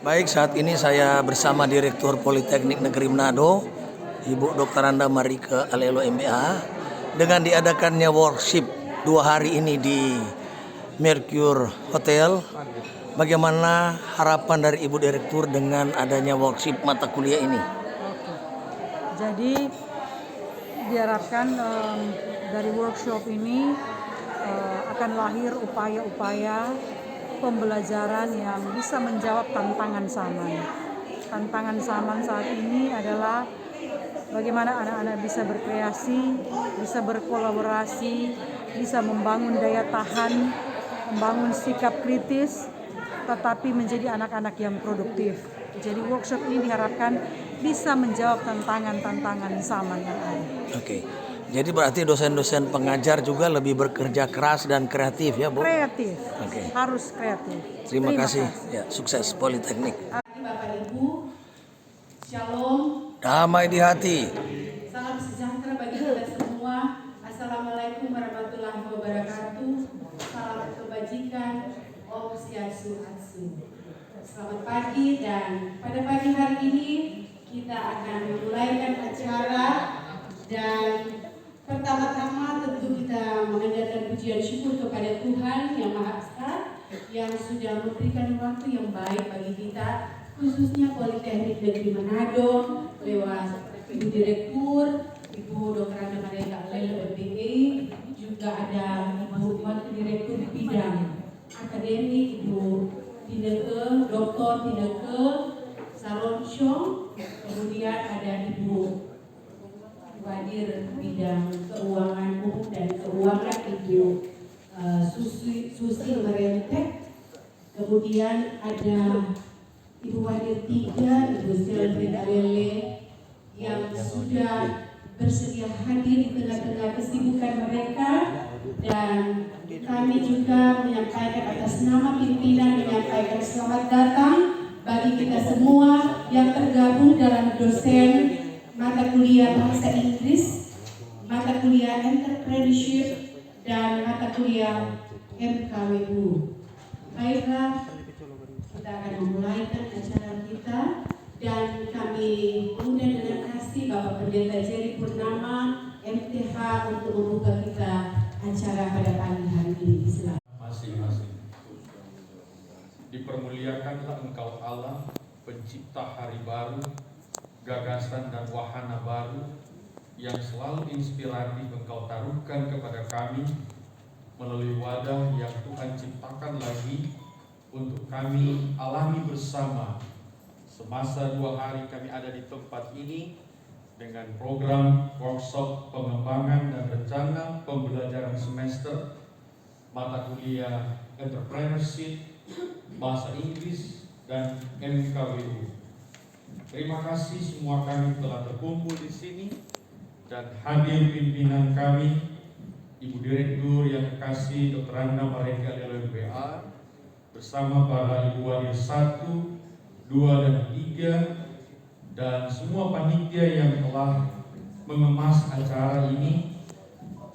Baik, saat ini saya bersama Direktur Politeknik Negeri Manado, Ibu Dr. Anda Marike Alelo MBA, dengan diadakannya workshop 2 hari ini di Mercure Hotel. Bagaimana harapan dari Ibu Direktur dengan adanya workshop mata kuliah ini? Oke. Jadi diharapkan dari workshop ini akan lahir upaya-upaya pembelajaran yang bisa menjawab tantangan zaman. Tantangan zaman saat ini adalah bagaimana anak-anak bisa berkreasi, bisa berkolaborasi, bisa membangun daya tahan, membangun sikap kritis, tetapi menjadi anak-anak yang produktif. Jadi workshop ini diharapkan bisa menjawab tantangan-tantangan zaman yang ada. Oke. Jadi berarti dosen-dosen pengajar juga lebih bekerja keras dan kreatif ya, Bu? Kreatif. Oke. Harus kreatif. Terima kasih. Ya, sukses Politeknik. Bapak Ibu, Shalom, Damai di hati. salam sejahtera bagi kita semua. Assalamualaikum warahmatullahi wabarakatuh. Salam kebajikan, Om Swastiastu. Selamat pagi, dan pada pagi hari ini kita akan memulaikan acara, dan pertama-tama tentu kita mengajarkan pujian syukur kepada Tuhan Yang Maha Esa yang sudah memberikan waktu yang baik bagi kita, khususnya Politeknik Negeri Manado lewat Ibu Direktur, Ibu Dr. Anda Marike Alelo MBA, juga ada Ibu Wakil Direktur Bidang Akademik, Ibu Tineke, Dr. Tineke Salonsyong, kemudian ada Ibu Wadir Bidang Keuangan Umum dan Keuangan, Ibu Susi Merentek, kemudian ada Ibu Wadir 3, Ibu Sylvie Alele, yang sudah bersedia hadir di tengah-tengah kesibukan mereka, dan kami juga menyampaikan atas nama pimpinan menyampaikan selamat datang bagi kita semua yang tergabung dalam dosen mata kuliah Bahasa Inggris, mata kuliah Entrepreneurship, dan mata kuliah MKWU. Baiklah, kita akan memulaikan acara kita, dan kami mengundang dengan kasih Bapak Pendeta Jerry Purnama, MTH, untuk membuka kita acara pada pagi hari ini. Silakan. Masing-masing. Dipermuliakanlah Engkau Allah, pencipta hari baru, gagasan dan wahana baru yang selalu inspiratif Engkau taruhkan kepada kami melalui wadah yang Tuhan ciptakan lagi untuk kami alami bersama semasa 2 hari kami ada di tempat ini dengan program workshop pengembangan dan rencana pembelajaran semester mata kuliah Entrepreneurship, Bahasa Inggris, dan MKWU. Terima kasih semua kami telah terkumpul di sini, dan hadir pimpinan kami, Ibu Direktur yang kekasih Dr. Anda Marike Alelo MBA, bersama para Ibu Wadir 1, 2, dan 3, dan semua panitia yang telah mengemas acara ini.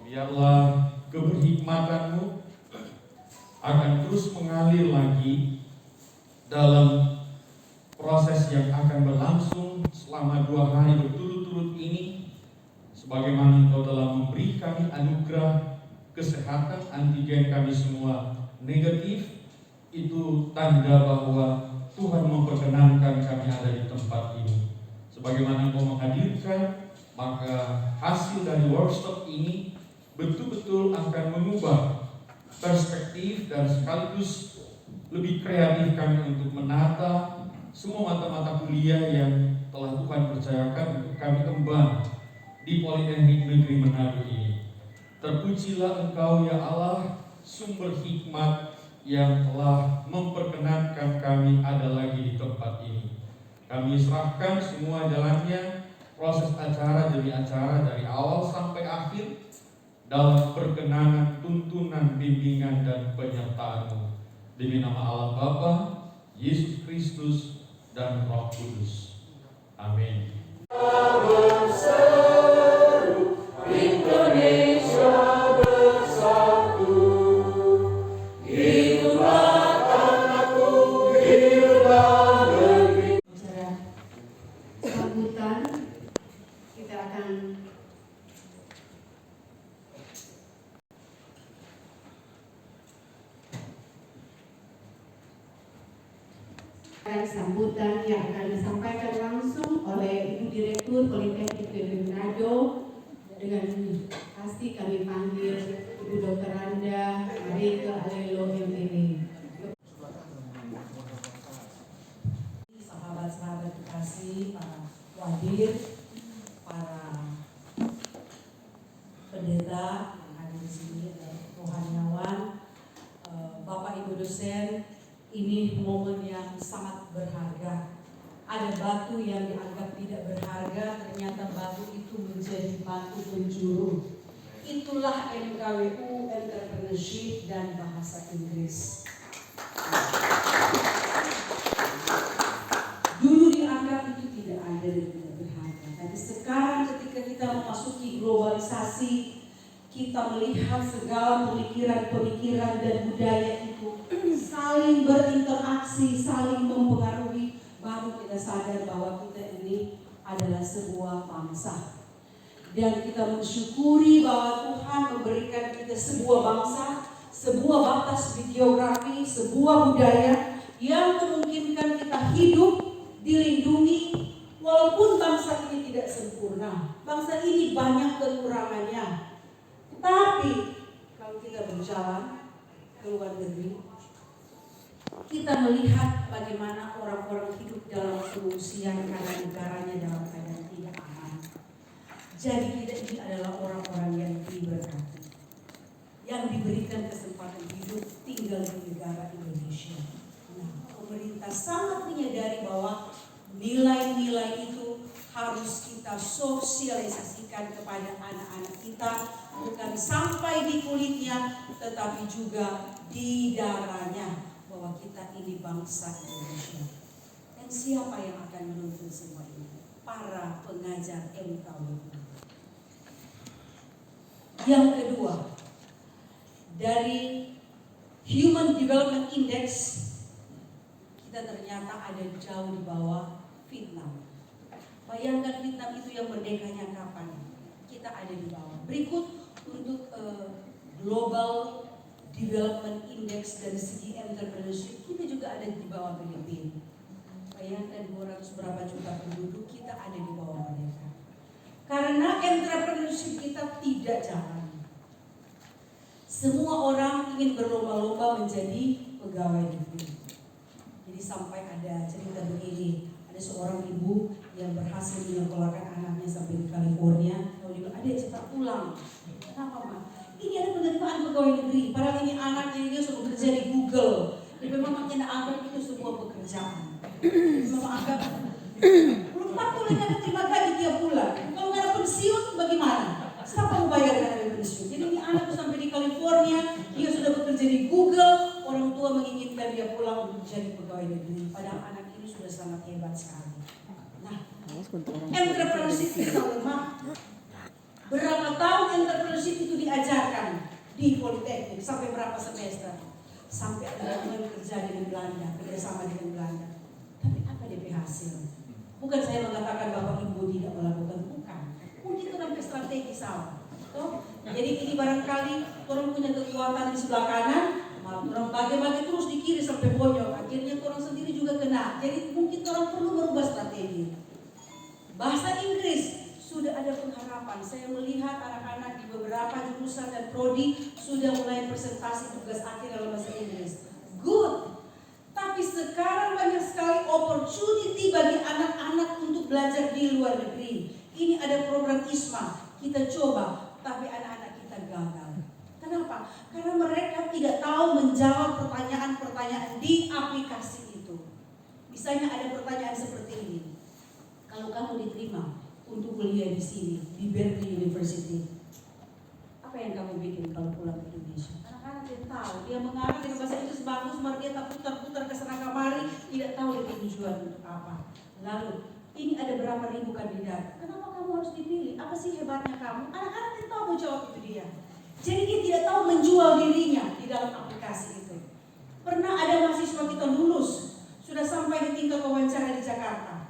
Biarlah keberhikmatan-Mu akan terus mengalir lagi dalam proses yang akan berlangsung selama 2 hari berturut-turut ini, sebagaimana Engkau telah memberi kami anugerah kesehatan, antigen kami semua negatif. Itu tanda bahwa Tuhan memperkenankan kami ada di tempat ini. Sebagaimana Engkau menghadirkan, maka hasil dari workshop ini betul-betul akan mengubah perspektif dan sekaligus lebih kreatif kami untuk menata semua mata-mata kuliah yang telah Tuhan percayakan untuk kami kembang di Politeknik Negeri Manado ini. Terpujilah Engkau ya Allah, sumber hikmat yang telah memperkenankan kami ada lagi di tempat ini. Kami serahkan semua jalannya, proses acara demi acara dari awal sampai akhir, dalam perkenanan, tuntunan, bimbingan, dan penyertaan-Mu. Demi nama Allah Bapa, Yesus Kristus, dan Roh Kudus. Amin. Indonesia bersatu, hiduplah tanahku, hiduplah negeri. Sambutan yang akan disampaikan langsung oleh Ibu Direktur Politeknik Negeri Manado. Dengan pasti kami panggil Ibu Dr. Randa Marike Alelo MPD. Sahabat-sahabat kekasih, para wadir, para pendeta yang hadir di sini, rohaniawan, Bapak Ibu dosen, ini momen yang sangat berharga. Ada batu yang dianggap tidak berharga, ternyata batu itu menjadi batu penjuru. Itulah MKWU, Entrepreneurship dan Bahasa Inggris. Dulu dianggap itu tidak ada dan tidak berharga. Tapi sekarang ketika kita memasuki globalisasi, kita melihat segala pemikiran-pemikiran dan budaya itu saling berinteraksi, saling mempengaruhi, baru kita sadar bahwa kita ini adalah sebuah bangsa. Dan kita mensyukuri bahwa Tuhan memberikan kita sebuah bangsa, sebuah batas geografi, sebuah budaya yang memungkinkan kita hidup, dilindungi, walaupun bangsa ini tidak sempurna. Bangsa ini banyak kekurangannya. Tapi kalau kita berjalan ke luar negeri, kita melihat bagaimana orang-orang hidup dalam pengungsian karena negaranya dalam keadaan tidak aman. Jadi kita ini adalah orang-orang yang diberkati, yang diberikan kesempatan hidup tinggal di negara Indonesia. Nah, pemerintah sangat menyadari bahwa nilai-nilai itu harus kita sosialisasikan kepada anak-anak kita, bukan sampai di kulitnya, tetapi juga di darahnya, bahwa kita ini bangsa Indonesia. Dan siapa yang akan menuntun semua ini? Para pengajar MKWU. Yang kedua, dari Human Development Index, kita ternyata ada jauh di bawah Vietnam. Bayangkan Vietnam itu yang merdekanya kapan? Kita ada di bawah. Berikut untuk Global Development Index dari segi entrepreneurship, kita juga ada di bawah Filipina. Bayangkan 200 berapa juta penduduk, kita ada di bawah mereka. Karena entrepreneurship kita tidak jalan. Semua orang ingin berlomba-lomba menjadi pegawai negeri. Jadi sampai ada cerita begini, ada seorang ibu yang berhasil menyekolahkan anaknya sampai di California. Lalu dia bilang, "Adek cepat pulang." Kenapa, Ma? Ini ada penerimaan pegawai negeri. Padahal ini anaknya dia sudah bekerja di Google. Jadi memang tidak anggap itu sebuah pekerjaan. Memang anggap belum tentu mereka terima gaji tiap bulan. Kalau nggak ada pensiun, bagaimana? Siapa mau bayar dengan ada pensiun? Jadi ini anak sampai di California, dia sudah bekerja di Google. Orang tua menginginkan dia pulang untuk jadi pegawai negeri. Padahal anak ini sudah sangat hebat sekali. Nah, entrepreneurship kita lemah. Berapa tahun entrepreneurship itu diajarkan di Politeknik, sampai berapa semester? Sampai ada yang kerja dengan Belanda, kerjasama dengan Belanda. Tapi apa DP hasil? Bukan saya mengatakan Bapak Ibu tidak melakukan, bukan. Mungkin itu namanya strategi salah. Jadi ini barangkali orang punya kekuatan di sebelah kanan, orang bagi-bagi terus di kiri sampai bonyok. Akhirnya orang sendiri juga kena. Jadi mungkin orang perlu merubah strategi. Bahasa Inggris sudah ada pengharapan. Saya melihat anak-anak di beberapa jurusan dan prodi sudah mulai presentasi tugas akhir dalam bahasa Inggris. Good. Tapi sekarang banyak sekali opportunity bagi anak-anak untuk belajar di luar negeri. Ini ada program ISMA. Kita coba, tapi anak-anak kita gagal. Kenapa? Karena mereka tidak tahu menjawab pertanyaan-pertanyaan di aplikasi itu. Misalnya ada pertanyaan seperti ini. Kalau kamu diterima untuk kuliah di sini, di Berkeley University, apa yang kamu bikin kalau pulang ke Indonesia? Anak-anak tidak tahu. Dia mengarang dengan bahasa Inggris bagus, malah dia tak putar-putar ke sana kemari, tidak tahu dia tujuan untuk apa. Lalu, ini ada berapa ribu kandidat. Kenapa kamu harus dipilih? Apa sih hebatnya kamu? Anak-anak tidak tahu mau jawab itu dia. Jadi dia tidak tahu menjual dirinya di dalam aplikasi itu. Pernah ada mahasiswa kita lulus, sudah sampai di tingkat wawancara di Jakarta.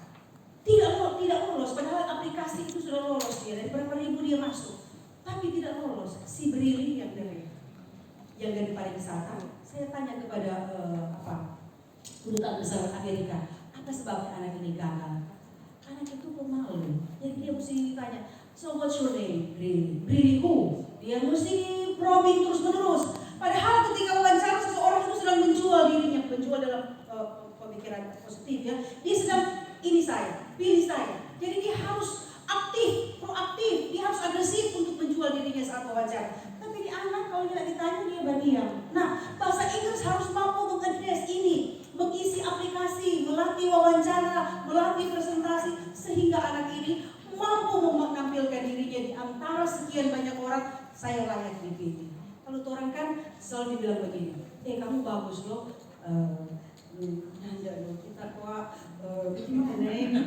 Tidak lolos, padahal aplikasi itu sudah lolos dia, dan berapa ribu dia masuk, tapi tidak lolos. Si Brili yang dari pariwisata, saya tanya kepada Kedutaan Besar Amerika. Apa sebabnya anak ini gagal? Anak itu pemalu. Jadi dia mesti ditanya, so what's your name? Brili. Brili who? Dia mesti probing terus menerus. Padahal ketika wawancara seseorang itu sedang menjual dirinya, menjual dalam pemikiran positif ya. Dia sedang ini saya, pilih saya. Jadi dia harus aktif, proaktif, dia harus agresif untuk menjual dirinya saat wawancara. Tapi di anak kalau tidak ditanya dia berdiam. Nah, bahasa Inggris harus mampu mengadres ini, mengisi aplikasi, melatih wawancara, melatih presentasi, sehingga anak ini mampu menampilkan dirinya di antara sekian banyak orang, saya layak dipilih. Kalau orang kan selalu dibilang begini, kamu bagus loh, nanda loh, kita gimana ini.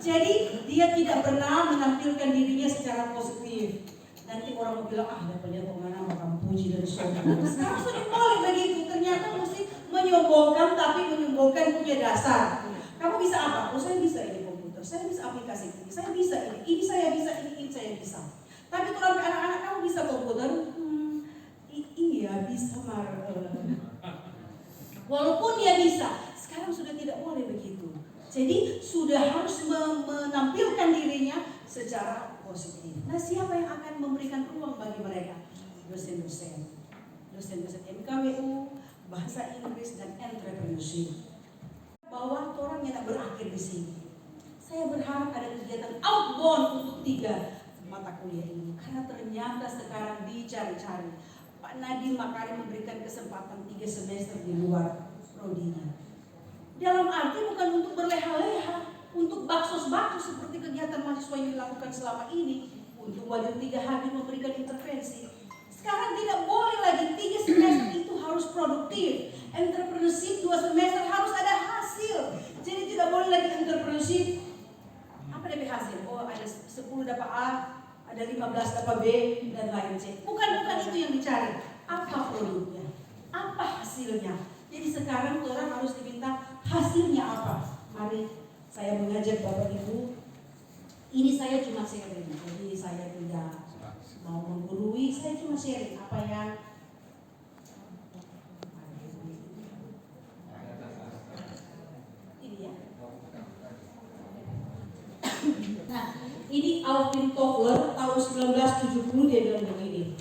Jadi dia tidak pernah menampilkan dirinya secara positif. Nanti orang mau bilang, dapatnya kemana makan puji dan sombong. Sekarang sudah boleh begitu, ternyata mesti menyombongkan, tapi menyombongkan punya dasar. Kamu bisa apa? Oh, saya bisa ini komputer, saya bisa aplikasi ini, saya bisa ini saya bisa, ini saya bisa. Tapi kalau anak-anak kamu bisa komputer, iya bisa walaupun dia bisa, sekarang sudah tidak boleh begitu. Jadi sudah harus menampilkan dirinya secara positif. Nah, siapa yang akan memberikan ruang bagi mereka? Dosen-dosen MKWU, bahasa Inggris dan entrepreneurship. Bahwa orangnya tak berakhir di sini. Saya berharap ada kegiatan outbound untuk 3 mata kuliah ini, karena ternyata sekarang dicari-cari. Pak Nadiem Makarim memberikan kesempatan 3 semester di luar prodinya. Dalam arti bukan untuk berleha-leha, untuk baksos-baksos seperti kegiatan mahasiswa yang dilakukan selama ini, untuk wajar 3 hadir memberikan intervensi. Sekarang tidak boleh lagi 3 semester itu harus produktif. Entrepreneurship 2 semester harus ada hasil. Jadi tidak boleh lagi entrepreneurship. Apa DP hasil? Oh, ada 10 dapat A, ada 15 dapat B, dan lain C. Bukan itu yang dicari. Apa produknya? Apa hasilnya? Jadi sekarang orang harus diminta hasilnya apa? Mari saya mengajak Bapak Ibu. Ini saya cuma sharing. Jadi saya tidak mau menggurui, saya cuma sharing apa yang ini ya. Nah, ini Alvin Toffler tahun 1970 dia bilang begini.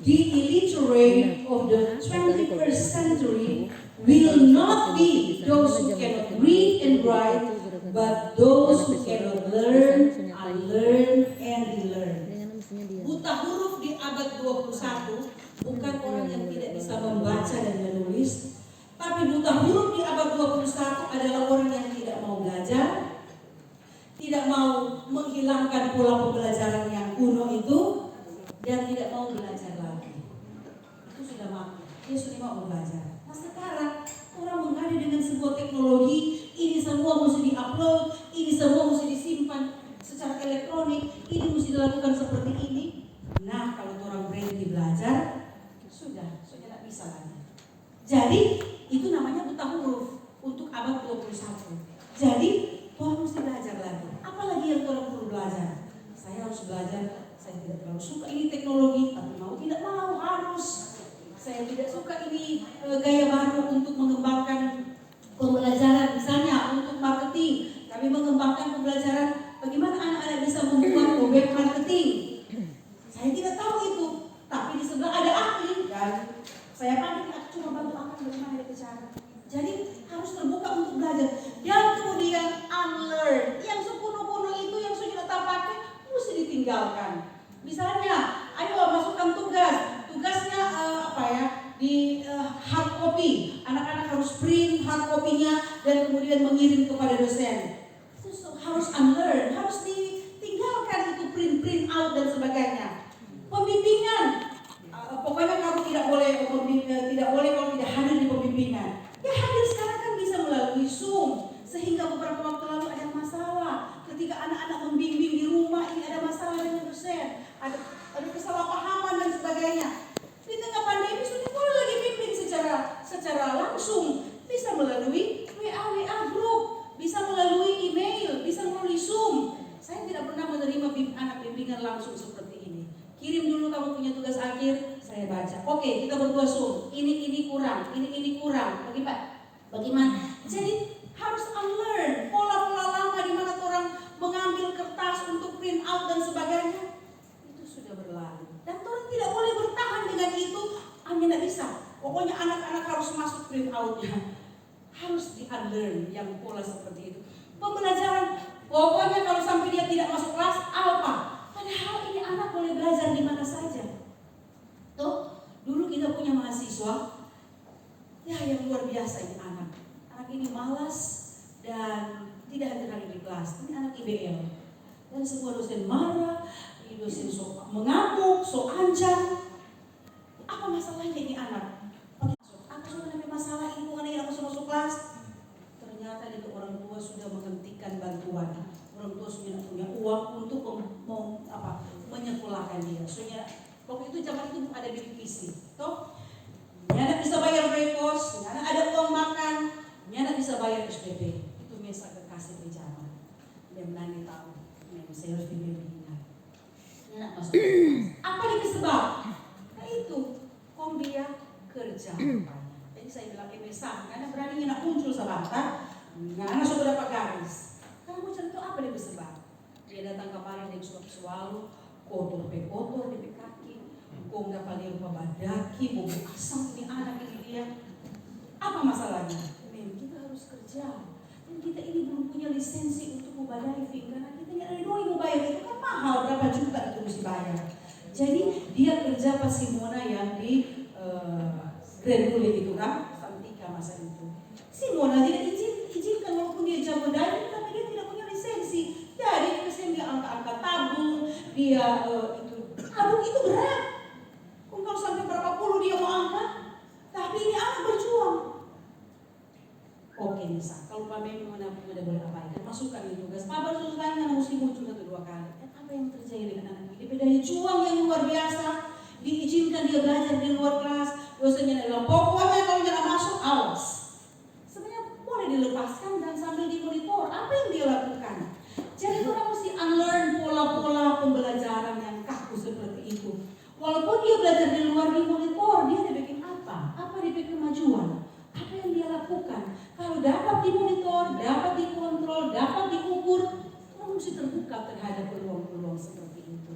The illiterate of the 21st century will not be those who cannot read and write, but those who cannot learn, unlearn, and relearn. Buta huruf di abad 21 bukan orang yang tidak bisa membaca dan menulis, tapi buta huruf di abad 21 adalah orang yang tidak mau belajar, tidak mau menghilangkan pola pembelajaran yang kuno itu, dan tidak mau belajar lagi. Itu sudah mati, dia sudah mau belajar. Nah sekarang orang mengadu dengan sebuah teknologi, ini semua mesti diupload, ini semua mesti disimpan secara elektronik, ini mesti dilakukan seperti ini. Nah kalau orang berhenti belajar, sudah tidak bisa lagi. Jadi itu namanya buta huruf untuk abad 21. Jadi orang mesti belajar lagi. Apalagi yang orang perlu belajar? Saya harus belajar. Saya tidak terlalu suka ini teknologi, tapi mau tidak mau harus. Saya tidak suka ini gaya baru untuk mengembangkan pembelajaran, misalnya untuk marketing. Kami mengembangkan pembelajaran bagaimana anak-anak bisa membuat web marketing. Saya tidak tahu itu, tapi di sebelah ada ahli dan saya pakai cuma bantu ahli bagaimana dia cara. Jadi harus terbuka untuk belajar. Dan kemudian unlearn, yang sekuno-kuno itu yang sudah tak pakai mesti ditinggalkan. Misalnya, ayo masukkan tugasnya di hard copy. Anak-anak harus print hard copy-nya dan kemudian mengirim kepada dosen. Itu harus unlearn, harus ditinggalkan itu print out dan sebagainya. Pembimbingan, pokoknya kamu tidak boleh kalau tidak hadir di pembimbingan. Ya hadir sekarang kan bisa melalui Zoom, sehingga beberapa waktu lalu ada masalah ketika anak-anak membimbing di rumah, ini ada masalah dengan dosen, ada kesalahpahaman dan sebagainya. Di tengah pandemi sudah boleh lagi bimbing secara langsung, bisa melalui WA group, bisa melalui email, bisa melalui Zoom. Saya tidak pernah menerima anak bimbingan langsung seperti ini. Kirim dulu kamu punya tugas akhir, saya baca. Oke, kita berdua Zoom. Ini kurang, ini kurang. Bagi Pak, Bagaimana? Jadi harus unlearn pola-pola lama di mana orang mengambil kertas untuk print out dan sebagainya. Itu sudah berlalu. Dan orang tidak boleh bertahan dengan itu. Hanya tidak bisa. Pokoknya anak-anak harus masuk print outnya. Harus di-unlearn yang pola seperti itu. Pembelajaran, pokoknya kalau sampai dia tidak masuk kelas, apa? Padahal ini anak boleh belajar di mana saja. Tuh, dulu kita punya mahasiswa, ya yang luar biasa ini anak. Anak ini malas dan tidak hadir di kelas. Ini anak IBL. Dan semua dosen marah, ini dosen mengamuk, ancam. Apa masalahnya ini anak? Aku sudah ada masalah ini bukan aku masuk kelas. Ternyata itu orang tua sudah menghentikan bantuan. Orang tua sudah punya uang untuk menyekolahkan dia. Soalnya waktu itu zaman itu ada bidik misi. Toh, nyana bisa bayar rekos, nyana ada uang makan, nyana bisa bayar SPP. Itu mesa kekasih pejama. Dan nani tahu, saya harus dibelinya. Nyana masuk kelas. Apa ini sebab? Nah itu, dia kerja. Jadi saya bilang MSA, karena berani nak muncul sebentar, karena sudah dapat garis. Kamu cerita apa dia bersebab? Dia datang kemarin dia selalu kotor di kaki, kau dapat dia lupa badaki, bobo asam ini anak ini dia. Apa masalahnya? Kita harus kerja. Dan kita ini belum punya lisensi untuk membadai fee karena kita nggak ada duit mau bayar itu kan mahal berapa juta itu mesti bayar. Jadi dia kerja pas Simona yang di Granule itu kan, Santika masa itu. Simona tidak izinkan walaupun dia jago diving tapi dia tidak punya lisensi. Jadi kesian dia angkat-angkat tabung, dia tabung itu berat. Kalau sampai berapa puluh dia mau angkat, tapi ini anak berjuang. Oke Nisa, kalau Pak Memi tidak boleh abaikan, masukkan di tugas. Pak baru selesai nggak mesti muncul 1-2 kali. Dan apa yang terjadi dengan anak ini? Bedanya juang yang luar biasa. Diizinkan dia belajar di luar kelas, dosennya adalah pokoknya kalau jangan masuk awas. Sebenarnya boleh dilepaskan dan sambil dimonitor apa yang dia lakukan. Jadi orang mesti unlearn pola-pola pembelajaran yang kaku seperti itu. Walaupun dia belajar di luar dimonitor, dia dibikin apa? Apa dibikin kemajuan? Apa yang dia lakukan? Kalau dapat dimonitor, dapat dikontrol, dapat diukur, orang mesti terbuka terhadap peluang-peluang seperti itu.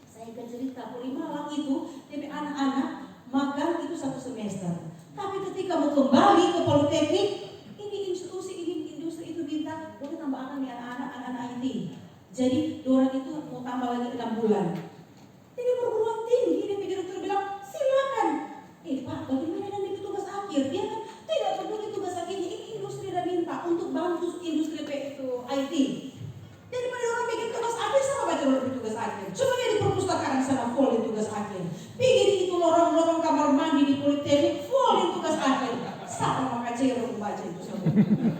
Saya akan cerita di Malang itu DP anak-anak magang itu 1 semester. Tapi ketika mau kembali ke politeknik, ini industri itu minta boleh tambah anak IT. Jadi orang itu mau tambah lagi 6 bulan. Jadi perguruan tinggi dia pikir dokter bilang silakan. Pak, bagaimana dengan tugas akhir? Dia kan tidak peduli tugas akhirnya. Ini industri dia minta untuk bantu industri itu IT. Jadi pada orang bikin tugas akhir sama baca tugas akhir. Cuma dia di perpustakaan sana full di tugas akhir. Pikir itu lorong-lorong kamar mandi di politeknik full di tugas akhir. Sama maka cero membaca itu semua.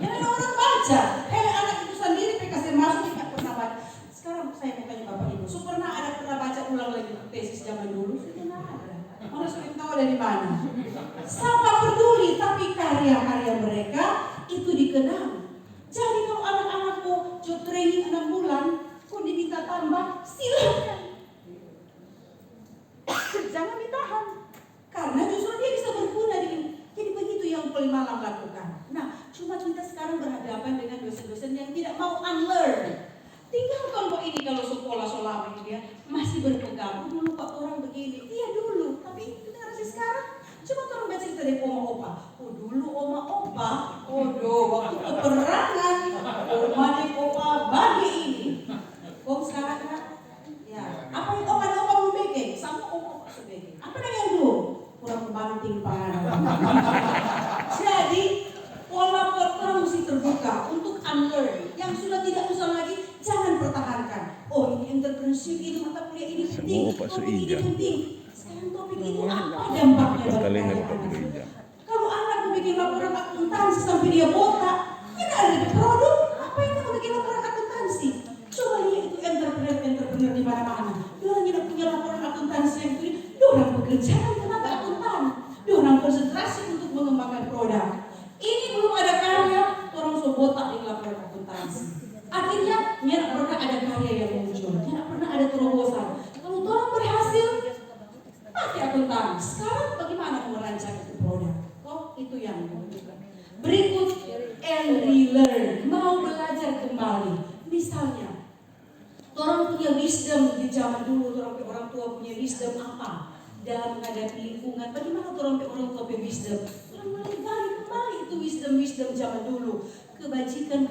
Yang ada orang baca. Anak itu sendiri kasih masuk tidak pernah baca. Sekarang saya mau tanya Bapak Ibu, pernah baca ulang lagi tesis zaman dulu? Sudah ada. Mana sudah tahu dari mana? Sama peduli tapi karya-karya mereka itu dikenang. Jadi kalau anak-anakku job training 6 bulan, kok diminta tambah, silakan. Jangan ditahan. Karena justru dia bisa berguna di. Jadi begitu yang Malang lakukan. Nah, cuma kita sekarang berhadapan dengan dosen-dosen yang tidak mau unlearn. Tinggal kelompok ini kalau sekolah selama ini dia masih berpegang. Dulu Pak orang begini, iya dulu. Tapi generasi sekarang coba orang baca cerita dari oma opa. Oh dulu oma opa, waktu peperangan, oma dan opa bagi ini. Sekarang kan, ya apa yang oma dan opa membeke? Sama opa sebeke. Apa yang dulu? Kurang membanting pangan. Jadi pola orang mesti terbuka untuk unlearn. Yang sudah tidak usah lagi jangan pertahankan. Oh ini entrepreneurship ini mata kuliah ini penting. Topik ini penting. Sekarang topik ini apa dampaknya bagi anak? Kalau anak mau bikin laporan akuntansi sampai dia botak, tidak ada produk. Apa yang mau bikin laporan akuntansi? Coba lihat itu entrepreneur di mana-mana. Dia tidak punya laporan akuntansi yang itu. Dia orang pekerjaan tenaga akuntan. Dia orang konsentrasi untuk mengembangkan produk. Ini belum ada karya, orang so botak di laporan akuntansi. Akhirnya tidak pernah ada karya yang muncul, tidak pernah ada terobosan. Kalau orang berhasil, pakai akuntan. Sekarang Misalnya, orang punya wisdom di zaman dulu, orang tua punya wisdom apa dalam menghadapi lingkungan. Bagaimana orang tua punya wisdom? Orang mulai gali kembali itu wisdom zaman dulu, kebajikan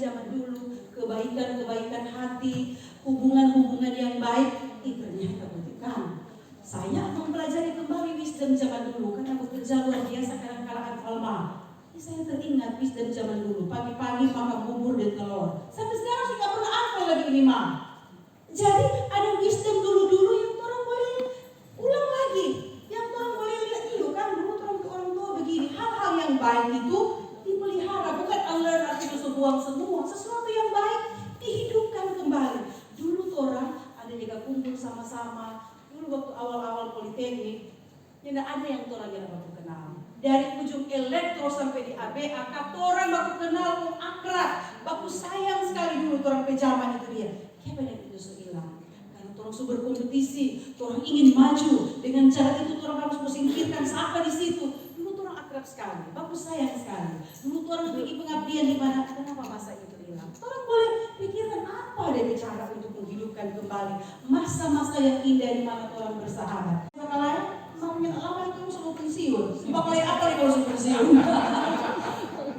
zaman dulu, kebaikan hati, hubungan yang baik. Ternyata buktikan. Saya mempelajari kembali wisdom zaman dulu karena bekerja luar biasa kadang-kadang Alma. Saya teringat wisdom zaman dulu, pagi-pagi makan bubur dan telur. Sampai sekarang saya nggak pernah hafal lagi ini mah. Jadi ada wisdom dulu-dulu yang orang boleh ulang lagi, yang orang boleh lihat dulu kan dulu orang tua begini. Hal-hal yang baik itu dipelihara, bukan alert artinya sebuang semua. Sesuatu yang baik dihidupkan kembali. Dulu orang ada juga kumpul sama-sama. Dulu waktu awal-awal politeknik, tidak ada yang orang yang baku kenal. Dari ujung elektro sampai di ABA, orang baku kenal, akrab, baku sayang sekali dulu orang pejaman itu dia. Ya benar itu hilang. Karena orang berkompetisi, orang ingin maju dengan cara itu orang harus menyingkirkan siapa di situ. Dulu orang akrab sekali, baku sayang sekali. Dulu orang bikin pengabdian di mana? Kenapa masa itu hilang? Orang boleh pikirkan apa ada cara untuk menghidupkan kembali masa-masa yang indah di mana orang bersahabat. Makanya maunya lama itu mau pensiun. Pakai apa nih kalau pensiun?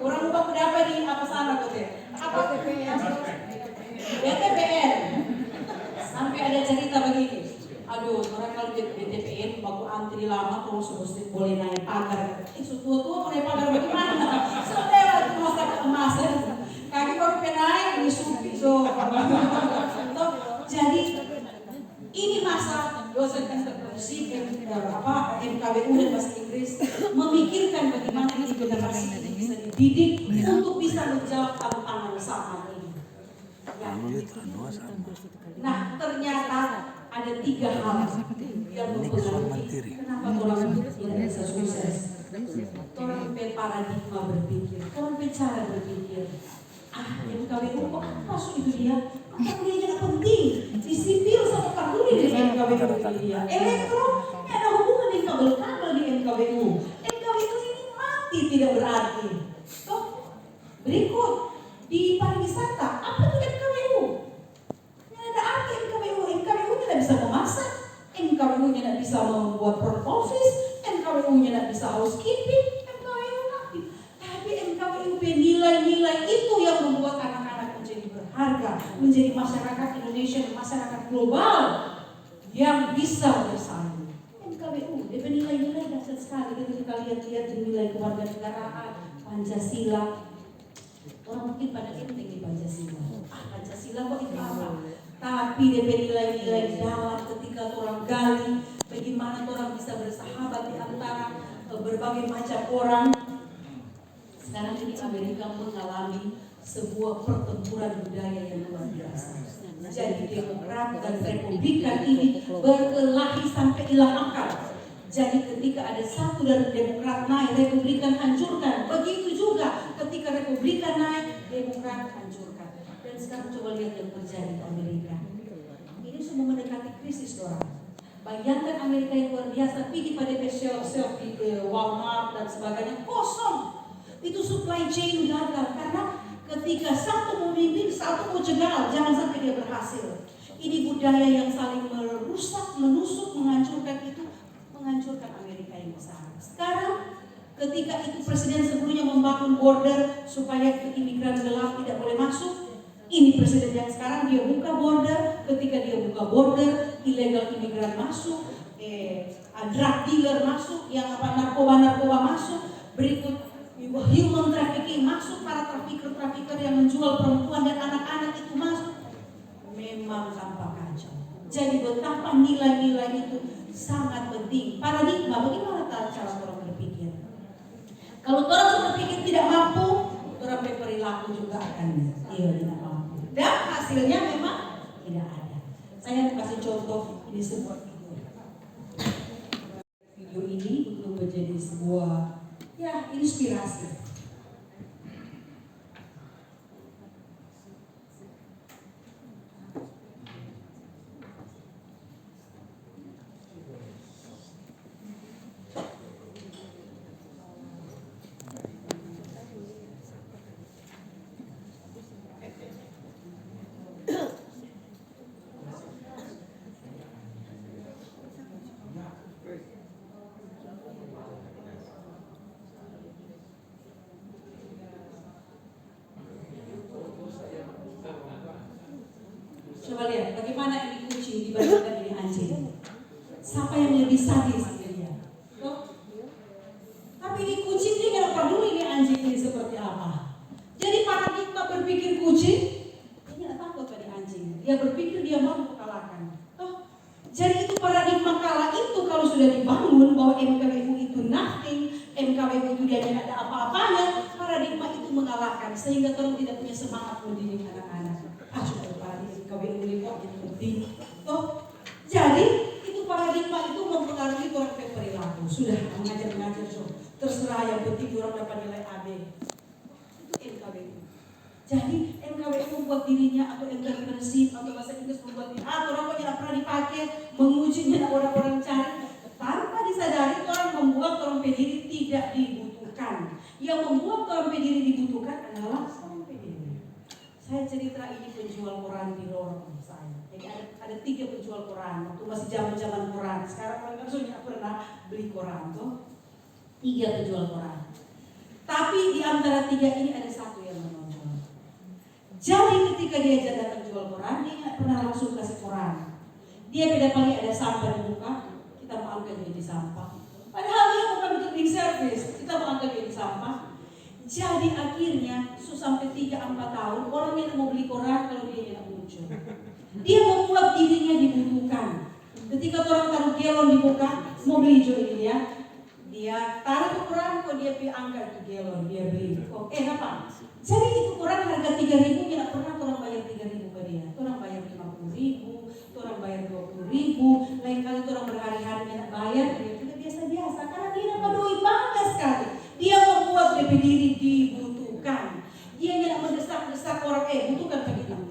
Orang lupa berapa di apa sana kok ya? Apa BTPN? Sampai ada cerita begini. Aduh, orang kalau di BTPN baku antri lama terus boleh naik pagar. Tua-tua boleh pagar bagaimana? Selera itu masa keemasan. Kaki baru naik ini supi so. Jadi ini masa dosen institusi MKBU dan bahasa Inggris memikirkan bagaimana ini generasi ini bisa dididik untuk bisa menjawab tantangan saat ini. Ya. Nah, ternyata ada 3 hal yang mempengaruhi kenapa orang tidak bisa sukses. Orang paradigma berpikir, orang cara berpikir. MKBU kok masuk itu dia? Kuliahnya nggak penting. Di sipil sama peduli di MKBU dia. Elektro ada hubungan di kabel-kabel di MKBU. MKBU ini mati tidak berarti. Toh berikut di pariwisata apa itu MKBU? Tidak ada arti MKBU. MKBU tidak bisa memasak. MKBU tidak bisa membuat front office. MKBU tidak bisa housekeeping. MKBU mati. Tapi MKBU nilai-nilai itu yang membuat anak-anak menjadi berharga, menjadi masyarakat Indonesia dan masyarakat global yang bisa bersaing. MKBU, dia nilai-nilai dahsyat sekali. Ketika kalian lihat nilai kewarganegaraan, Pancasila, orang mungkin pada penting di Pancasila. Pancasila kok itu apa? Tapi dia nilai-nilai dalam ketika orang gali, bagaimana orang bisa bersahabat di antara berbagai macam orang. Sekarang ini Amerika mengalami sebuah pertempuran budaya yang luar biasa. Jadi Demokrat dan Republikan ini berkelahi sampai hilang akal. Jadi ketika ada satu dari Demokrat naik, Republikan hancurkan. Begitu juga ketika Republikan naik, Demokrat hancurkan. Dan sekarang coba lihat yang terjadi di Amerika. Ini semua mendekati krisis orang. Bayangkan Amerika yang luar biasa, pergi pada shelf di Walmart dan sebagainya kosong. Itu supply chain gagal karena ketika satu memimpin, satu mau jegal, jangan sampai dia berhasil. Ini budaya yang saling merusak, menusuk, menghancurkan itu, menghancurkan Amerika yang besar. Sekarang ketika itu presiden sebelumnya membangun border supaya imigran gelap tidak boleh masuk. Ini presiden yang sekarang dia buka border, ketika dia buka border, ilegal imigran masuk, drug dealer masuk, yang narkoba masuk, berikut human trafficking masuk, para trafficker yang menjual perempuan dan anak-anak itu masuk. Memang tampak kacau. Jadi betapa nilai-nilai itu sangat penting. Paradigma, bagaimana cara orang berpikir? Kalau orang berpikir tidak mampu, orang berperilaku juga akan tidak mampu. Dan hasilnya memang tidak ada. Saya kasih contoh ini sebuah video. Video ini untuk menjadi sebuah inspirasi. Coba lihat bagaimana ini kucing dibandingkan ini anjing. Siapa yang lebih sadis dia? Tapi ini kucing dia nggak peduli ini anjing ini seperti apa. Jadi paradigma berpikir kucing dia nggak takut pada anjing. Dia berpikir dia mampu kalahkan. Jadi itu paradigma kala itu kalau sudah dibangun bahwa MKBU itu nothing, MKBU itu dia tidak ada apa-apanya, paradigma itu mengalahkan sehingga orang tidak punya semangat mendidik anak-anak. Sudah paradigma MKBU ini kok jadi penting. Jadi itu paradigma itu mempengaruhi orang perilaku. Sudah mengajar terserah yang penting orang dapat nilai AB. Itu MKBU. Jadi MKBU membuat dirinya atau entrepreneurship atau bahasa Inggris membuat diri orang kok tidak pernah dipakai, mengujinya orang-orang cari tanpa disadari orang membuat orang pediri tidak dibutuhkan. Yang membuat orang pediri dibutuhkan adalah orang pediri. Saya cerita ini penjual koran di lorong saya. Jadi ada 3 penjual koran waktu masih zaman koran. Sekarang mereka sudah pernah beli koran tuh. 3 penjual koran. Tapi di antara 3 ini ada 1 yang menonjol. Jadi ketika dia datang jual koran, dia nggak pernah langsung kasih koran. Dia beda kali ada sampah di muka, kita mau angkat dia di sampah. Padahal dia bukan cleaning service, kita mau angkat dia di sampah. Jadi akhirnya sampai 3-4 tahun orang yang mau beli koran kalau dia tidak muncul. Dia membuat dirinya dibutuhkan. Ketika orang taruh galon di muka, mau beli hijau ini ya. Dia taruh koran kok dia angkat ke galon, dia beli. Apa? Jadi itu koran harga 3.000 tidak pernah orang bayar 3.000 ke dia. Orang bayar 50.000, orang bayar 20.000. Lain kali orang berhari-hari tidak bayar, dia juga biasa-biasa karena dia dapat duit bangga sekali. Dia membuat DP diri dibutuhkan. Dia tidak mendesak-desak orang butuhkan bagi kita.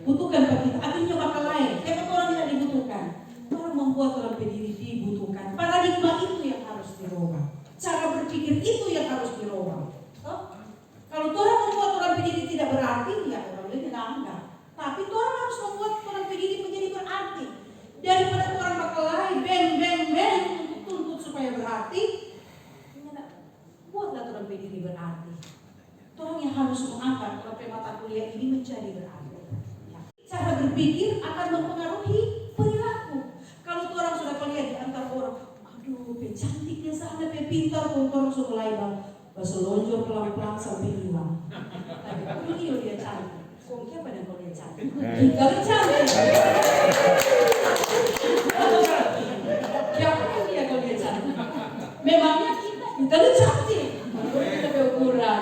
Butuhkan bagi kita. Akhirnya bakal lain. Karena orang tidak dibutuhkan. Orang membuat orang berdiri dibutuhkan. Paradigma itu yang harus dirubah. Cara berpikir itu yang harus dirubah. Kalau orang membuat orang berdiri tidak berarti, ya orang lain tidak anggap. Tapi orang harus membuat orang berdiri menjadi berarti. Daripada orang bakal lain, beng, untuk tuntut supaya berarti, buatlah orang berdiri berarti. Orang yang harus mengangkat orang mata kuliah ini menjadi berarti. Ya. Cara berpikir akan mempengaruhi perilaku. Kalau orang sudah kuliah di antara orang, aduh, cantiknya sana, pintar, orang sudah mulai bang. Selonjor pelan-pelan sampai hilang. Tapi dia cantik. Kongnya pada kalau dia cantik. Kita cantik. Siapa dia kalau dia cantik? Memangnya kita cantik. Kita berukuran.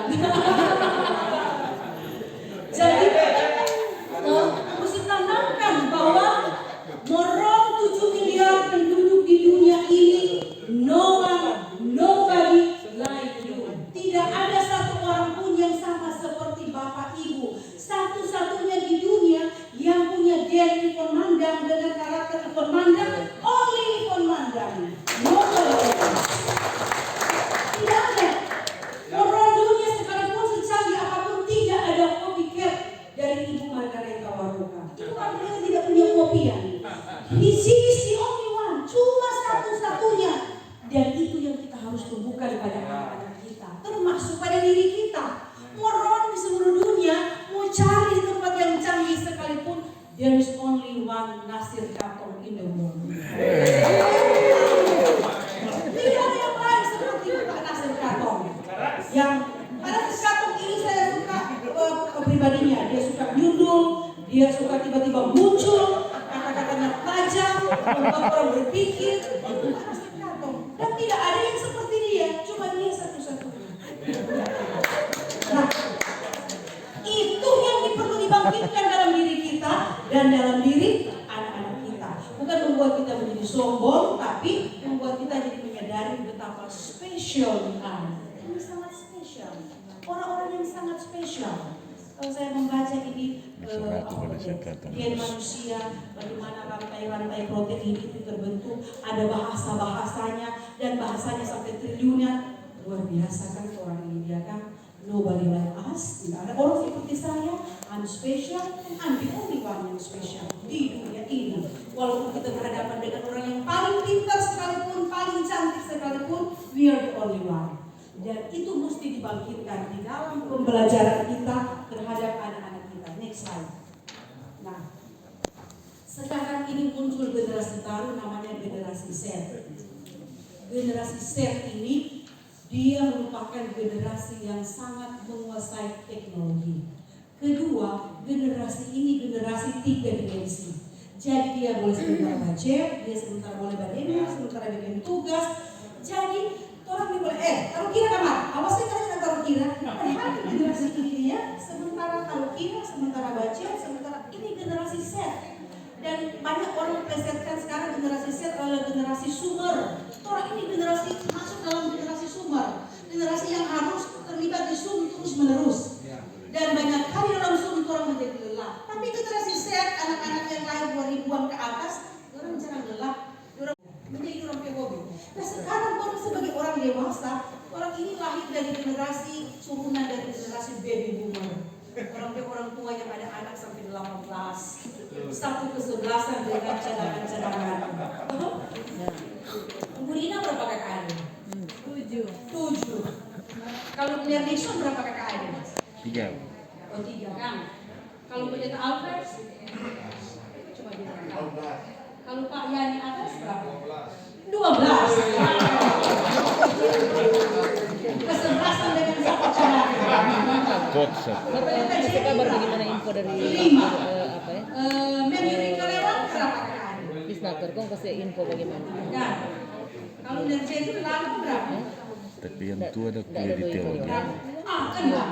Jadi mesti tanamkan bahwa morong 7 miliar penduduk di dunia ini, nobody like you. Tidak ada satu orang pun yang sama seperti Bapak Ibu. Satu-satunya di dunia yang punya gen Ivon Mandang dengan karakter Ivon Mandang, only Ivon Mandang. Tidak ada. Orang dunia sekalipun secanggih apapun tidak ada copycat dari Ibu Margareta Waroka. Itu artinya tidak punya kopian. She is the only one. Cuma satu-satunya. Dan itu yang kita harus tumbuhkan pada anak-anak kita. Termasuk pada diri kita. Orang di seluruh dunia mau cari di tempat yang canggih sekalipun, there is only one Nasir Khatong in the world. Tidak ada yang lain seperti Pak Nasir Khatong. Yang Nasir Khatong ini saya suka pribadinya. Dia suka nyundul, dia suka tiba-tiba muncul, kata-katanya tajam, membuat orang berpikir. Itu Pak Nasir Khatong. Dan tidak ada yang seperti dia, cuma dia satu-satunya. Nah, itu yang perlu dibangkitkan dalam diri kita dan dalam diri anak-anak kita. Bukan membuat kita menjadi sombong, tapi membuat kita jadi menyadari betapa spesial kita. Ini sangat spesial. Orang-orang yang sangat spesial. Kalau saya membaca ini gen manusia, bagaimana rantai-rantai protein itu terbentuk, ada bahasa-bahasanya dan bahasanya sampai triliunan. Luar biasa kan orang ini, dia kan nobody like us. Tidak ada orang seperti saya. I'm special and I'm the only one yang special di dunia ini. Walaupun kita berhadapan dengan orang yang paling pintar sekalipun, paling cantik sekalipun, we are the only one. Dan itu mesti dibangkitkan di dalam pembelajaran kita terhadap anak-anak kita. Next slide. Nah, muncul generasi baru namanya generasi Z. Generasi Z ini dia merupakan generasi yang sangat menguasai teknologi. Kedua, generasi ini generasi 3 dimensi. Jadi dia boleh sebentar baca, dia sebentar boleh berdengar, sebentar bikin tugas. Jadi orang boleh taruh kira kamar, awasnya kalian taruh kira. Padahal generasi ini ya, sementara taruh kira, sementara baca, sementara ini generasi Z. Dan banyak orang memplesetkan sekarang generasi Z adalah generasi sumber. Orang ini generasi masuk dalam generasi sumber, generasi yang harus terlibat di Zoom terus menerus. Dan banyak kali dalam Zoom orang menjadi lelah. Tapi generasi Z, anak-anak yang lahir 2000-an ke atas, orang jarang lelah, orang menjadi orang hobi. Nah sekarang orang sebagai orang dewasa, orang ini lahir dari generasi turunan dari generasi baby boomer. Orang tua yang ada anak sampai 18, satu kesebelasan dengan cadangan-cadangan. Bu Rina berapa kakak adik? 7. Kalau melihat Nixon berapa kakak adik? 3. Oh 3 kan? Kalau melihat Alfred? Coba bilang. Kalau Pak Yani atas berapa? 12. Kesebelasan dengan satu cadangan. Kasih kabar bagaimana info dari 5. apa ya? Amerika lewat berapa kakak? Disnaker, kau kasih info bagaimana? Kan? Kalau dari Jezi lalu berapa? Tapi yang tua ada kuliah di teologi. Kan enggak?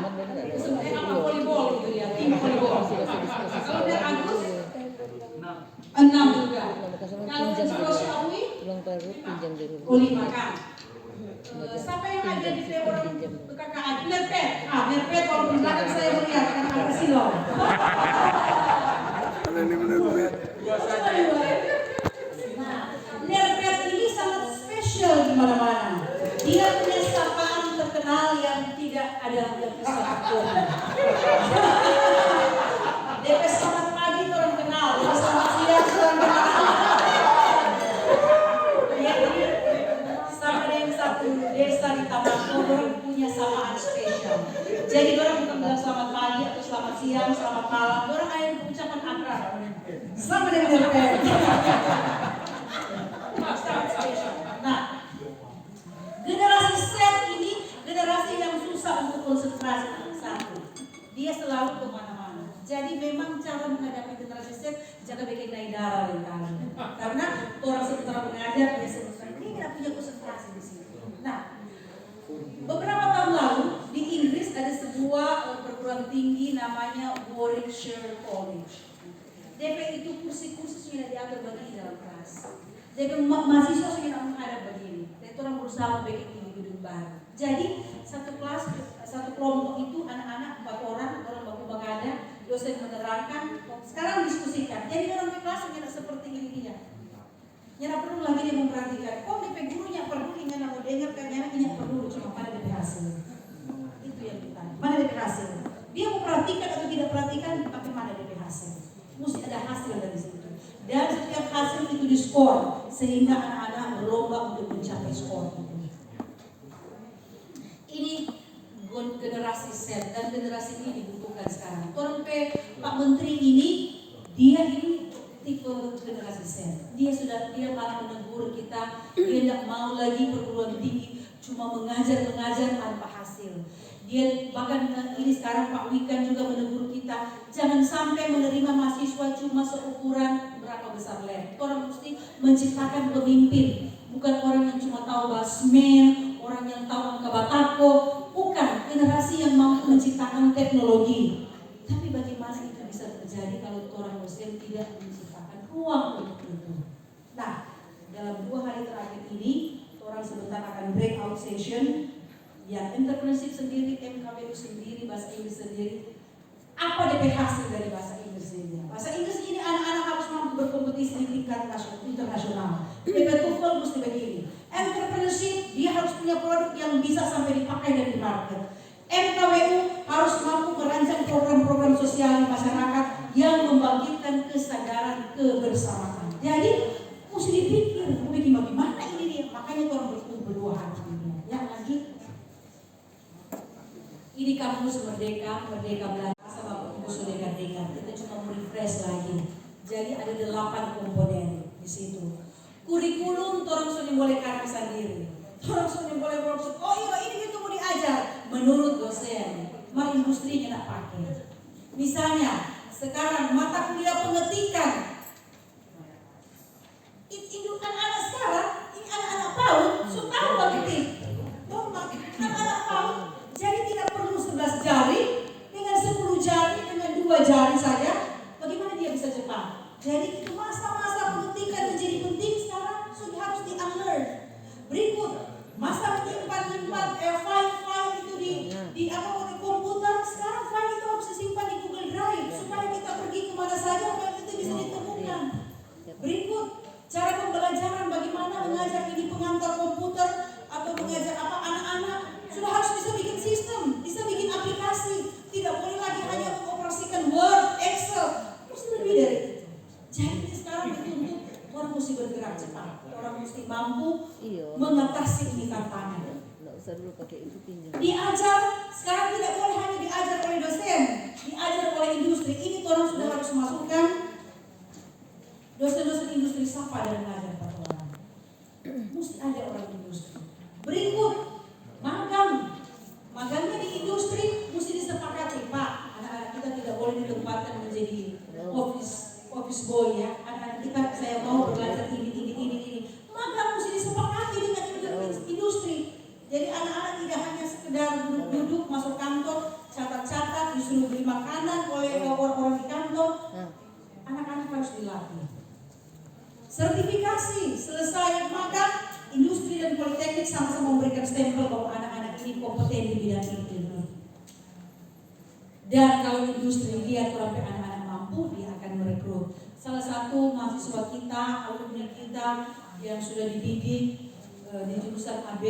Sebenarnya apa volleyball gitu ya, tim volleyball. Kalau dari Agus 6 juga. Kalau Joko Syawi Ulang tahun pinjam dulu. 5 kan? Siapa yang ada di orang kakak adik? Merpet walaupun belakang saya melihat kan ada silong. Merpet ini sangat spesial di mana-mana. Dia punya sapaan terkenal yang tidak ada yang bisa akur. DP selamat pagi orang kenal, DP selamat siang orang kenal. Sama dengan satu desa di Tamako, orang punya sapaan spesial. Jadi orang bukan bilang selamat pagi atau selamat siang, selamat malam. Orang ada ucapan akrab. Sama dengan DPR. Sangat spesial. Nah, generasi Z ini generasi yang susah untuk konsentrasi. Satu, dia selalu kemana-mana. Jadi memang cara menghadapi generasi Z jangan bikin naik darah kali. Karena orang sementara mengajar dia sementara dia tidak punya konsentrasi di sini. Nah, beberapa tahun lalu di Inggris ada sebuah perguruan tinggi namanya Warwickshire College. DP itu kursi-kursi sudah diatur begini dalam kelas. Jadi mahasiswa sudah menghadap begini. Dan orang berusaha membuat ini gedung baru. Jadi satu kelas, satu kelompok itu anak-anak 4 orang baku menghadap, dosen menerangkan. Sekarang diskusikan. Jadi orang di kelas tidak seperti ini dia. Nyana perlu lagi dia memperhatikan. Kok DP gurunya perlu ingin mau dengar kan nyana ini perlu cuma pada DP hasil. Itu yang kita. Mana DP hasil? Dia mau perhatikan atau tidak perhatikan, tapi mana DP hasil? Mesti ada hasil dari situ. Dan setiap hasil itu diskor sehingga anak-anak berlomba untuk mencapai skor itu. Ini generasi Z dan generasi ini dibutuhkan sekarang. Orang Pak Menteri ini dia ini tipe generasi Z. Dia malah menegur kita. Dia tidak mau lagi perguruan tinggi cuma mengajar tanpa hasil. Dia bahkan ini sekarang Pak Wikan juga menegur kita, jangan sampai menerima mahasiswa cuma seukuran berapa besar lab. Orang mesti menciptakan pemimpin, bukan orang yang cuma tahu basmen, orang yang tahu angka batako, bukan generasi yang mampu menciptakan teknologi. Tapi bagaimana itu bisa terjadi kalau orang dosen tidak menciptakan ruang untuk itu? Nah, dalam 2 hari terakhir ini, orang sebentar akan breakout session. Ya, entrepreneurship sendiri, MKBU sendiri, bahasa Inggris sendiri. Apa DP hasil dari bahasa Inggris ini? Bahasa Inggris ini anak-anak harus mampu berkompetisi di tingkat internasional. DP TOEFL mesti begini. Entrepreneurship, dia harus punya produk yang bisa sampai dipakai dan di market. MKBU harus mampu merancang program-program sosial di masyarakat yang membangkitkan kesadaran kebersamaan. Jadi, mesti dipikir, bagaimana ini dia? Makanya orang berkumpul 2 hari ini. Ya, lanjut. Ini kampus Merdeka belajar sama Ibu Sudah Merdeka. Kita cuma refresh lagi. Jadi ada 8 komponen. di situ. Kurikulum orang sudah boleh karang sendiri. Orang sudah boleh workshop. Oh iya ini gitu mau diajar menurut dosen. Mah industrinya nak pakai. Misalnya sekarang mata kuliah pengetikan. Indukan anak sekarang ini anak-anak PAUD suka mengetik. Anak-anak PAUD jadi tidak perlu 11 jari dengan 10 jari dengan 2 jari saja. Bagaimana dia bisa cepat? Jadi itu masa-masa pengetikan menjadi penting sekarang sudah harus di-unlearn. Berikut masa menyimpan file itu di apa komputer, sekarang file itu harus disimpan di Google Drive supaya kita pergi kemana saja file itu bisa ditemukan. Berikut cara pembelajaran bagaimana mengajar ini pengantar komputer atau mengajar apa anak-anak sudah harus bisa bikin sistem, bisa bikin aplikasi, tidak boleh lagi hanya mengoperasikan Word, Excel, mesti lebih dari itu. Jadi sekarang dituntut orang mesti bergerak cepat, orang mesti mampu mengatasi ini tantangan. Usah dulu pakai itu pinjam. Diajar sekarang tidak boleh hanya diajar oleh dosen, diajar oleh industri. Ini orang sudah harus masukkan dosen-dosen industri siapa dan mengajar pada orang. Mesti ada orang industri. Berikut magang, magangnya di industri mesti disepakati Pak. Anak-anak kita tidak boleh ditempatkan menjadi office boy ya. Anak-anak kita saya mau belajar ini. Magang mesti disepakati dengan industri. Jadi anak-anak tidak hanya sekedar duduk-duduk masuk kantor, catat-catat, disuruh beli makanan oleh orang-orang di kantor. Anak-anak harus dilatih. Sertifikasi selesai magang, industri dan politeknik sama-sama memberikan stempel bahwa anak-anak ini kompeten di bidang ini. Dan kalau industri lihat sampai anak-anak mampu, dia akan merekrut. Salah satu mahasiswa kita, alumni kita yang sudah dididik di jurusan AB,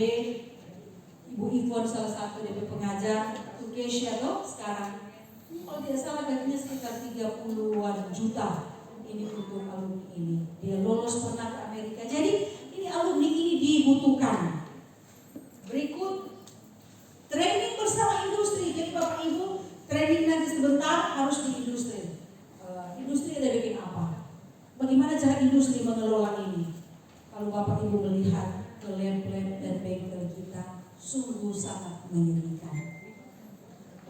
Ibu Ivon salah satu dari pengajar, Kesha loh sekarang. Kalau tidak salah gajinya sekitar 30-an juta ini untuk alumni ini. Dia lolos pernah ke Amerika. Jadi ini alumni ini dibutuhkan. Berikut training bersama industri. Jadi Bapak Ibu training nanti sebentar harus di industri. Industri ada bikin apa? Bagaimana cara industri mengelola ini? Kalau Bapak Ibu melihat ke lab-lab dan bengkel kita, sungguh sangat menyedihkan.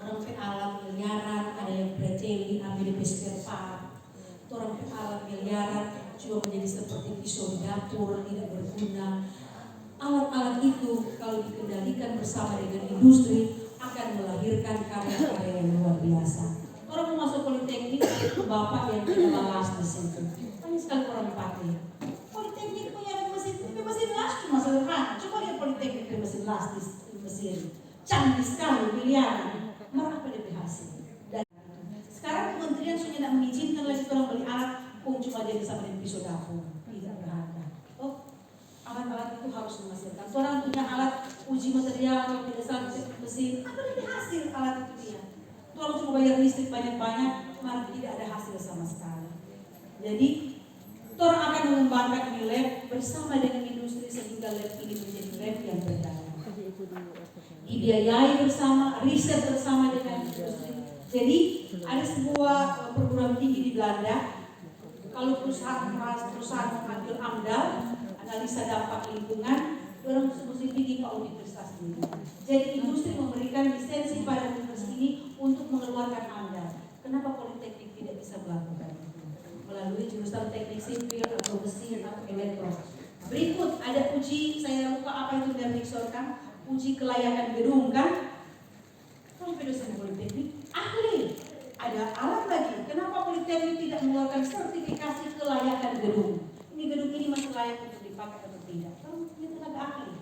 Orang ke alat miliaran, ada yang preteli, ambil di spare part. Orang ke alat miliaran cuma menjadi seperti pisau di dapur, tidak berguna. Alat-alat itu kalau dikendalikan bersama dengan industri akan melahirkan karya-karya yang luar biasa. Orang mau masuk politeknik, bapak yang tidak lalas di situ. Banyak sekali orang pakai. Politeknik punya mesin las cuma sederhana. Coba lihat politeknik mesin las di mesin. Canggih sekali, miliaran. Merapa dia berhasil? Dan sekarang kementerian sudah tidak mengizinkan lagi orang beli alat cuma dia bisa beli pisau dapur. Tidak berharga. Oh, alat-alat itu harus menghasilkan. Orang punya alat uji material, tidak sampai mesin, apa dia hasil alat itu dia. Orang cuma bayar listrik banyak-banyak, malah tidak ada hasil sama sekali. Jadi orang akan mengembangkan ini lab bersama dengan industri sehingga lab ini menjadi lab yang berjalan. Dibiayai bersama, riset bersama dengan industri. Jadi ada sebuah perguruan tinggi di Belanda. Kalau perusahaan mengambil AMDAL, analisa dampak lingkungan, orang mesti bikin Pak Universitas ini. Jadi industri memberikan lisensi pada universitas ini untuk mengeluarkan AMDAL. Kenapa politeknik tidak bisa melakukan itu? Melalui jurusan teknik sipil atau mesin atau elektro. Berikut ada uji, saya lupa apa itu yang disorkan. Uji kelayakan gedung kan? Kalau dosen politeknik ahli, ada alat lagi. Kenapa politeknik tidak mengeluarkan sertifikasi kelayakan gedung? Ini gedung ini masih layak untuk dipakai atau tidak? Kalau punya tenaga ahli,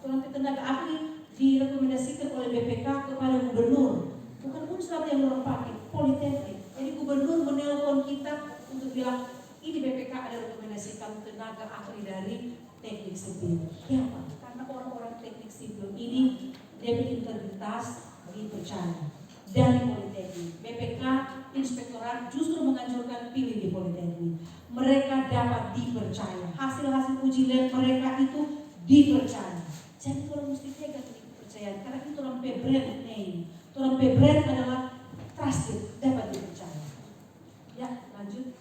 orang tenaga ahli direkomendasikan oleh BPK kepada gubernur. Bukan unsur yang orang pakai, politeknik. Jadi gubernur menelpon kita untuk bilang ini BPK ada rekomendasikan tenaga ahli dari teknik sipil. Kenapa? Karena orang-orang teknik sipil ini dari integritas dipercaya dari politeknik. BPK inspektorat justru menganjurkan pilih di politeknik. Mereka dapat dipercaya. Hasil-hasil uji lab mereka itu dipercaya. Jadi orang mesti pegang kepercayaan karena itu orang brand name. Orang brand adalah trusted, dapat dipercaya. Ya, lanjut.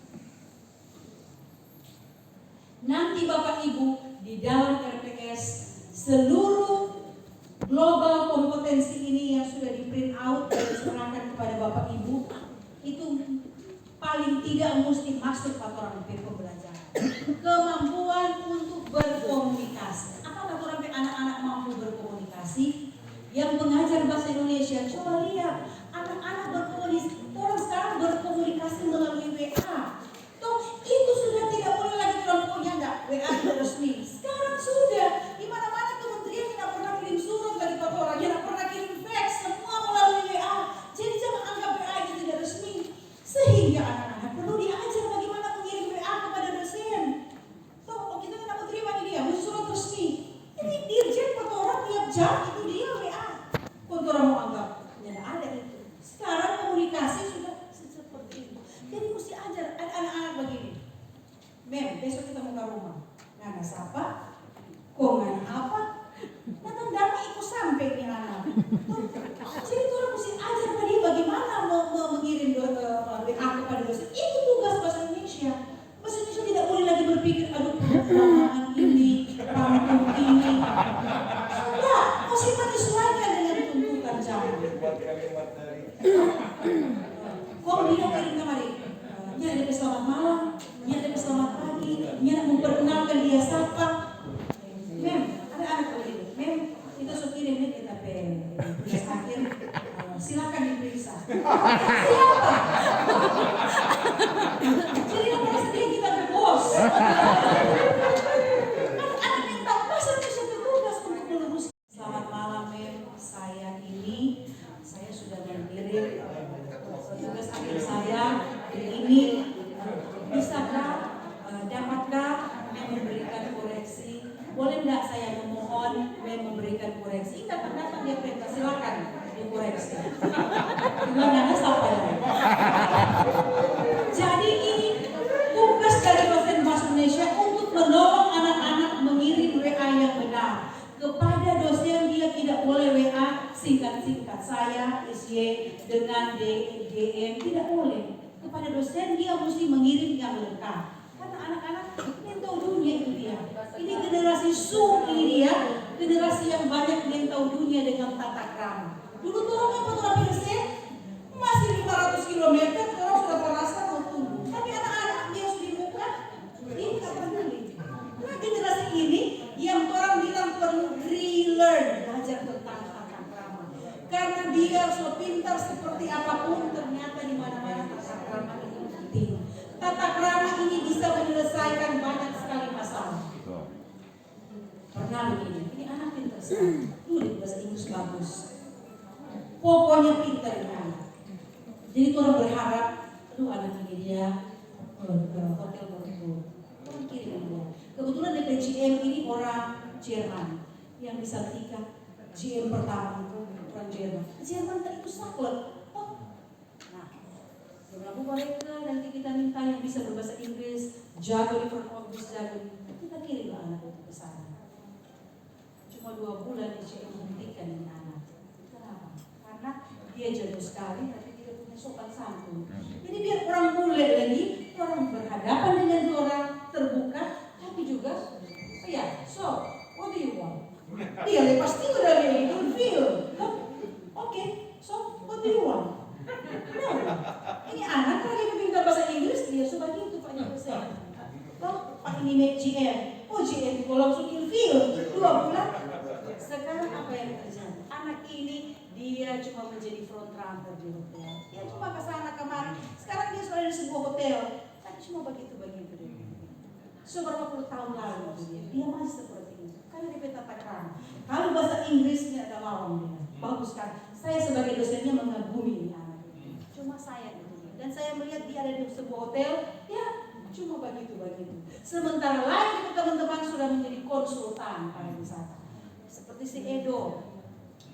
paling tidak mesti masuk aturan pembelajaran. Kemampuan untuk berkomunikasi. Apakah orang anak-anak mampu berkomunikasi? Yang mengajar bahasa Indonesia, coba lihat anak-anak berkomunikasi. Orang sekarang berkomunikasi melalui WA. Toh itu sudah tidak boleh lagi punya enggak WA tidak resmi. Sekarang sudah di mana-mana kementerian tidak pernah kirim surat dari orang, tidak pernah kirim fax, semua melalui WA. Jadi jangan anggap WA itu tidak resmi. Sehingga anak-anak perlu diajar bagaimana mengirim WA kepada dosen. Toh kita tidak mau terima ini dia, surat resmi. Ini dirjen orang tiap jam itu dia WA. Kok orang mau anggap tidak ada itu. Sekarang komunikasi sudah seperti itu. Jadi mesti ajar anak-anak begini. Mem, besok kita mau ke rumah. Nggak siapa? Kongan apa? Datang dama ikut sampai nih anak. Jadi orang mesti ajar dia bagaimana mengirim WA kepada dosen. Itu tugas bahasa Indonesia. Bahasa Indonesia tidak boleh lagi berpikir, aduh perumahan ini, kampung ini. Sudah, mesti menyesuaikan dengan tuntutan zaman. Kok dia kirim kemari? Dia ada selamat malam, dia ada selamat pagi, dia memperkenalkan dia siapa. Mem, ada anak begini. Mem, kita sudah kirim nih kita tugas akhir. Silakan diperiksa. Siapa? Jadi yang merasa kita ke bos. Anak minta bahasa Indonesia bertugas untuk melurus. Selamat malam Mem, saya sudah mengirim tugas akhir saya ini. Bisakah, dapatkah memberikan koreksi? Boleh tidak saya memohon memberikan koreksi? Datang dia perintah, silakan dikoreksi. Gimana sampai? Jadi ini tugas dari dosen bahasa Indonesia untuk menolong anak-anak mengirim WA yang benar. Kepada dosen dia tidak boleh WA singkat-singkat saya SY dengan DN, tidak boleh. Kepada dosen dia mesti mengirim yang lengkap. Karena anak-anak ingin tahu dunia itu dia. Ini generasi Zoom ini dia, generasi yang banyak ingin tahu dunia dengan tata krama. Dulu tuh orang fotografi masih 500 km, orang sudah merasa mau tunggu. Tapi anak-anak dia sudah dibuka, ini tidak peduli. Nah generasi ini yang orang bilang perlu relearn, belajar tentang tata krama. Karena dia so pintar seperti apapun, ternyata di mana-mana tata krama ini penting. Tata krama ini bisa menyelesaikan banyak sekali masalah. Pernah begini, ini anak pintar sekali, tulis bahasa Inggris bagus. Pokoknya pintar ini anak. Jadi orang berharap, aduh anak ini dia hotel berhubung. Orang kirim dia. Kebetulan DPGM ini orang Jerman yang bisa tingkat GM pertama itu orang Jerman. Jerman itu saklek. Nah, dia bilang mereka nanti kita minta yang bisa berbahasa Inggris, jago di front office, jago. Kita kirim anak itu ke sana. Cuma 2 bulan DPGM menghentikan ini anak. Kenapa? Karena dia jago sekali, tapi tidak punya sopan santun. Jadi biar orang bule lagi, orang berhadapan dengan orang terbuka, tapi juga, oh ya, so what do you want? Dia pasti udah feel. Oke, so what do you want? No. Ini anak lagi meminta bahasa Inggris, dia sudah gitu Pak Dosen. Oh, Pak ini GM. Oh GM, kalau langsung feel 2 bulan. Sekarang apa yang terjadi? Anak ini dia cuma menjadi front runner di hotel. Dia cuma ke sana kemari. Sekarang dia sudah di sebuah hotel. Tapi cuma begitu deh. Seberapa puluh tahun lalu dia masih seperti itu. Karena dia tata krama. Kalau bahasa Inggrisnya ada lawan dia. Bagus kan? Saya sebagai dosennya mengagumi ini anak. Cuma saya gitu. Dan saya melihat dia ada di sebuah hotel. Ya cuma begitu. Sementara lain teman-teman sudah menjadi konsultan pariwisata. Seperti si Edo,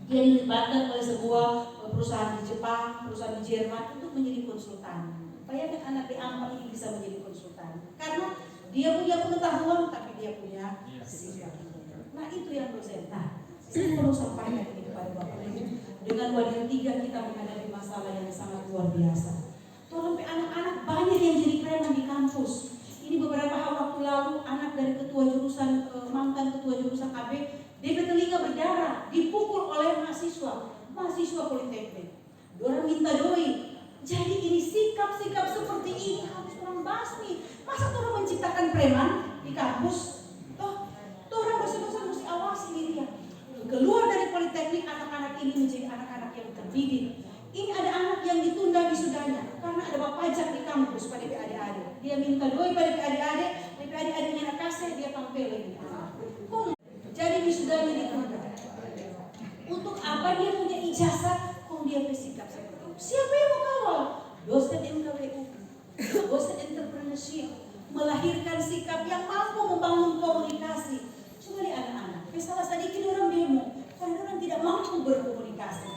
dia dilibatkan oleh sebuah perusahaan di Jepang, perusahaan di Jerman untuk menjadi konsultan. Bayangkan anak di Ampang ini bisa menjadi konsultan, karena dia punya pengetahuan, tapi dia punya sikap. Nah itu yang dosen. Nah, saya perlu sampaikan ini kepada Bapak Ibu. Dengan Wadil 3 kita menghadapi masalah yang sangat luar biasa. Sampai anak-anak banyak yang jadi preman di kampus. Ini beberapa waktu lalu anak dari mantan ketua jurusan KB DP telinga berdarah, dipukul oleh mahasiswa politeknik. Orang minta doi. Jadi ini sikap-sikap seperti ini teman di kampus, toh orang dosen-dosen mesti awasi diri ya. Keluar dari politeknik, anak-anak ini menjadi anak-anak yang terdidik. Ini ada anak yang ditunda wisudanya karena ada bapak pajak di kampus pada adik-adik. Dia minta doi pada adik-adik, tapi adik-adiknya nak kasih dia tampil lagi. Jadi wisudanya ditunda. Untuk apa dia punya ijazah? Kok dia bersikap seperti itu? Siapa yang mau kawal? Dosen MKWU, dosen entrepreneurship, melahirkan sikap yang mampu membangun komunikasi. Cuma di anak-anak, salah sedikit orang demo, karena orang tidak mampu berkomunikasi.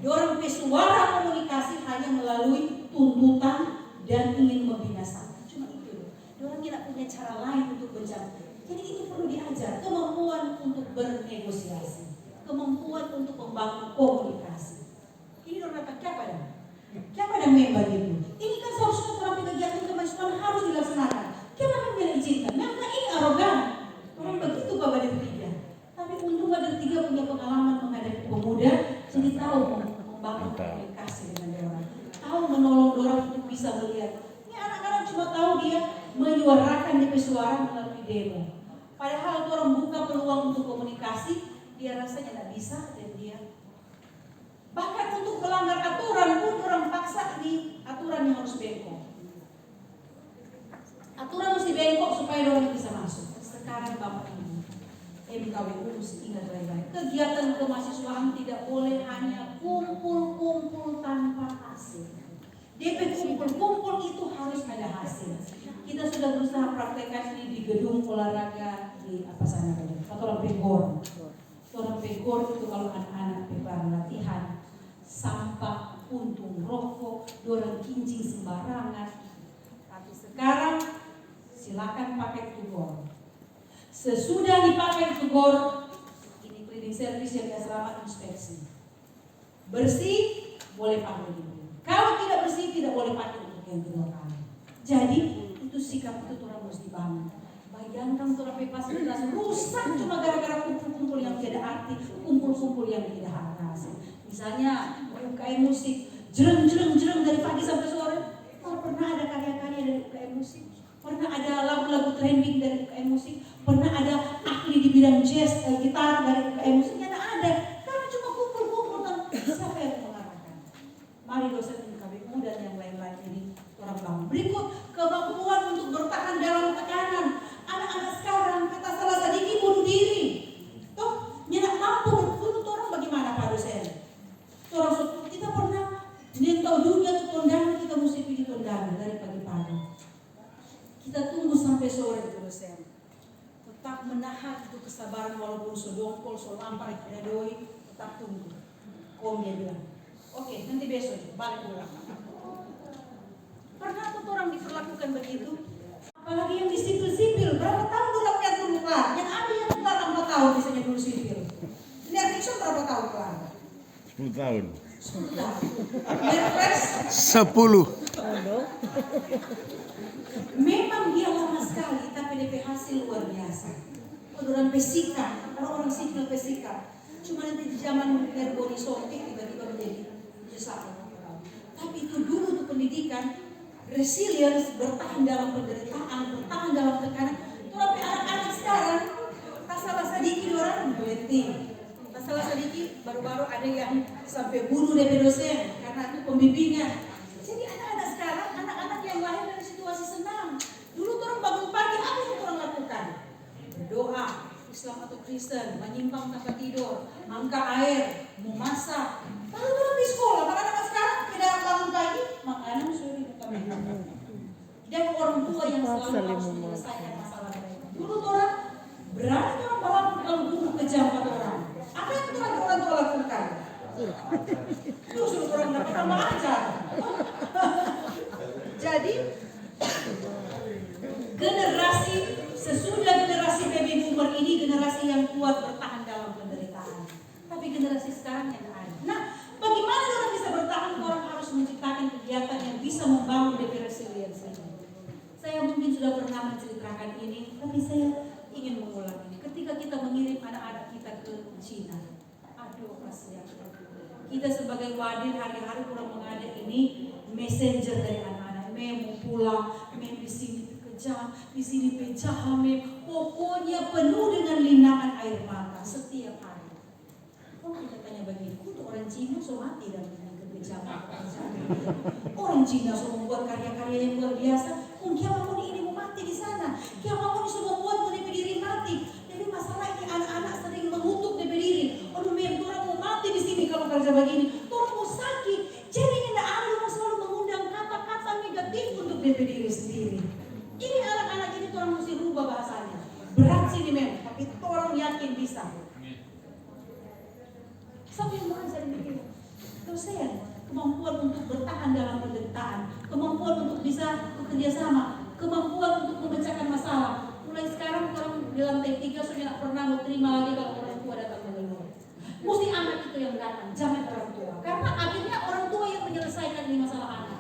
Orang pesuara komunikasi hanya melalui tuntutan dan ingin membinasakan. Cuma itu. Orang tidak punya cara lain untuk berjalan. Jadi itu perlu diajar, kemampuan untuk bernegosiasi, kemampuan untuk membangun komunikasi. Ini orang dapat Kaya pada member itu. Ini kan seharusnya terapi kegiatan kemahasiswaan harus dilaksanakan. Kenapa tidak izinkan? Memang ini arogan. Orang begitu Bapak dan Tiga. Tapi untung Bapak dan Tiga punya pengalaman menghadapi pemuda, jadi tahu membangun komunikasi dengan orang. Tahu menolong orang untuk bisa melihat. Ini anak-anak cuma tahu dia menyuarakan di suara melalui demo. Padahal orang buka peluang untuk komunikasi, dia rasanya tidak bisa dan dia bahkan untuk melanggar aturan pun orang paksa ini aturan yang harus bengkok. Aturan mesti bengkok supaya orang bisa masuk. Sekarang Bapak Ibu, MKWU mesti ingat baik-baik. Kegiatan kemahasiswaan tidak boleh hanya kumpul-kumpul tanpa hasil. DP kumpul-kumpul itu harus ada hasil. Kita sudah berusaha praktekkan ini di gedung olahraga di apa sana tadi, Orang Pegor. Orang Pegor itu kalau anak-anak pebar latihan, sampah, puntung rokok, dorang kincing sembarangan. Tapi sekarang silakan pakai tugor. Sesudah dipakai tugor, ini cleaning service yang selama inspeksi. Bersih, boleh pakai dulu. Kalau tidak bersih, tidak boleh pakai untuk yang kedua kali. Jadi itu sikap itu orang harus dibangun. Bayangkan orang fasilitas rusak cuma gara-gara kumpul-kumpul yang tidak arti, kumpul-kumpul yang tidak ada hasil. Misalnya UKM musik, jereng dari pagi sampai sore. Pernah ada karya-karya dari UKM musik, pernah ada lagu-lagu trending dari UKM musik, pernah ada ahli di bidang jazz, gitar dari UKM musik, tidak ada. Karena cuma kumpul-kumpul, siapa yang mengarahkan? Mari dosen MKWU dan yang lain-lain ini orang bangun. Berikut, kemampuan untuk bertahan dalam tekanan. Anak-anak sekarang kata salah sedikit bunuh diri. Toh, nyenak mampu bunuh orang bagaimana Pak dosen? Orang kita pernah nentau dunia itu kondangan, kita mesti pergi kondangan dari pagi-pagi. Kita tunggu sampai sore itu dosen. Tetap menahan itu kesabaran walaupun sodongkol, solampar, tidak doi, tetap tunggu. Om dia bilang, oke, nanti besok balik pulang. Pernah tuh orang diperlakukan begitu? Apalagi yang di sipil-sipil, berapa tahun orang yang tunggu kelar? Yang ada yang kelar 4 tahun misalnya dulu sipil. Lihat Nixon berapa tahun kelar? 10 tahun. 10 tahun. Merpres 10. memang dia lama sekali, tapi DP hasil luar biasa. Orang pesika, orang sipil pesika. Cuma nanti di zaman Herboni Songke tiba-tiba menjadi jasa. Tapi itu dulu tuh pendidikan, resilience, bertahan dalam penderitaan, bertahan dalam tekanan. Tapi anak-anak sekarang, tak salah sedikit orang berhenti. Tak salah sedikit, baru-baru ada yang sampai bunuh DP dosen karena itu pembimbingan. Jadi anak-anak sekarang, anak-anak yang lahir dari situasi senang. Dulu orang bangun pagi, apa yang orang lakukan? Berdoa, Islam atau Kristen, menyimpang tanpa tidur, angkat air, memasak. Lalu orang di sekolah, anak-anak sekarang tidak bangun pagi, makanan sudah dibuka minum. Dan orang tua yang selalu harus menyelesaikan masalah mereka. Dulu orang berani orang bawa kalau guru kejam pada orang. Apa yang orang tua lakukan? Terus orang dapat tambah ajar. Jadi generasi sesudah generasi baby boomer ini generasi yang kuat bertahan dalam penderitaan. Tapi generasi sekarang yang ada. Nah, bagaimana orang bisa bertahan? Orang harus menciptakan kegiatan yang bisa membangun resilience ini. Saya mungkin sudah pernah menceritakan ini, tapi saya ingin mengulang ini. Ketika kita mengirim anak-anak kita ke Cina, aduh kasihan. Kita sebagai wadir hari-hari kurang mengada ini messenger dari anak-anak. Mau pulang, di sini ke pecah, di sini pecah Hamid. Pokoknya penuh dengan linangan air mata setiap hari. Oh, kita tanya bagiku, tuh orang Cina so mati dan kekejaman. Orang Cina so membuat karya-karya yang luar biasa. Kiamapun ini mau mati di sana. Kiamapun so membuat mau berdiri mati. Jadi masalah ini anak-anak sering mengutuk DP diri. Aduh, orang mau mati di sini kalau kerja begini. Orang mau sakit. Jadi tidak ada yang selalu mengundang kata-kata negatif untuk DP diri sendiri. Ini anak-anak ini orang mesti rubah bahasanya. Berat sih memang, tapi orang yakin bisa. Sampai yang saya mikir, dosen, kemampuan untuk bertahan dalam penderitaan, kemampuan untuk bisa bekerja sama, kemampuan untuk memecahkan masalah. Mulai sekarang orang di lantai 3 sudah tidak pernah mau terima lagi kalau orang tua datang mengeluh. Mesti anak itu yang datang, jangan orang tua. Karena akhirnya orang tua yang menyelesaikan ini masalah anak.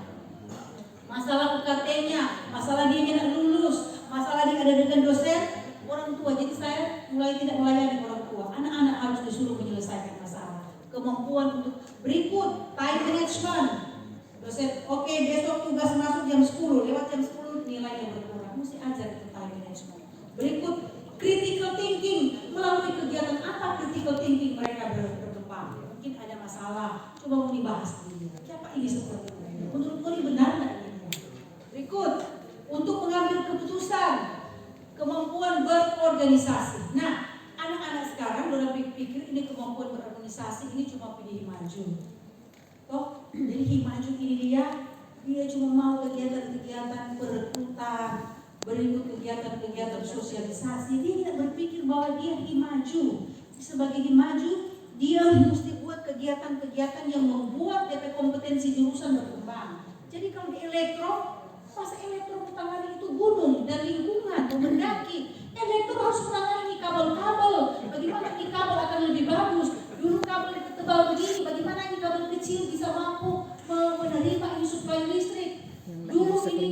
Masalah UKT-nya, masalah dia tidak lulus, masalah dia ada dengan dosen, orang tua. Jadi saya mulai tidak melayani orang tua. Anak-anak harus disuruh menyelesaikan masalah. Kemampuan untuk berikut, time management. Dosen, oke, besok tugas masuk jam 10, lewat jam 10 nilainya berkurang. Mesti ajar itu time management. Berikut, critical thinking. Melalui kegiatan apa critical thinking mereka berkembang. Mungkin ada masalah, coba mau dibahas dulu. Siapa ini seperti itu? Menurut ini benar nggak ini? Berikut, untuk mengambil keputusan, kemampuan berorganisasi. Nah, anak-anak sekarang dalam pikir ini kemampuan berorganisasi ini cuma pilih maju. Toh, jadi himaju ini dia cuma mau kegiatan-kegiatan perekrutan, berikut kegiatan-kegiatan sosialisasi. Dia tidak berpikir bahwa dia himaju. Sebagai himaju, dia mesti buat kegiatan-kegiatan yang membuat DP kompetensi jurusan berkembang. Jadi kalau di elektro, masa elektro menangani itu gunung dan lingkungan, mendaki. Elektro harus menangani kabel-kabel. Bagaimana ini kabel akan lebih bagus? Dulu kabel tebal begini, bagaimana ini kabel kecil bisa mampu menerima ini suplai listrik? Dulu ini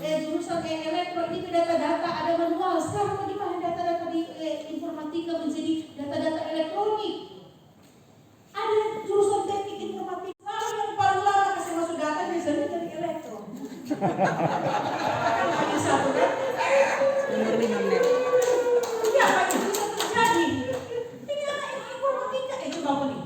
jurusan elektro ini data-data ada manual. Sekarang bagaimana data-data di informatika menjadi data-data elektronik? Ada jurusan teknik informatika. Lalu yang paling lama kasih masuk data biasanya dari elektro. Kan hanya satu kan? Nomor 5 menit. Iya, apa itu bisa terjadi? Ini anak informatika, coba apa nih?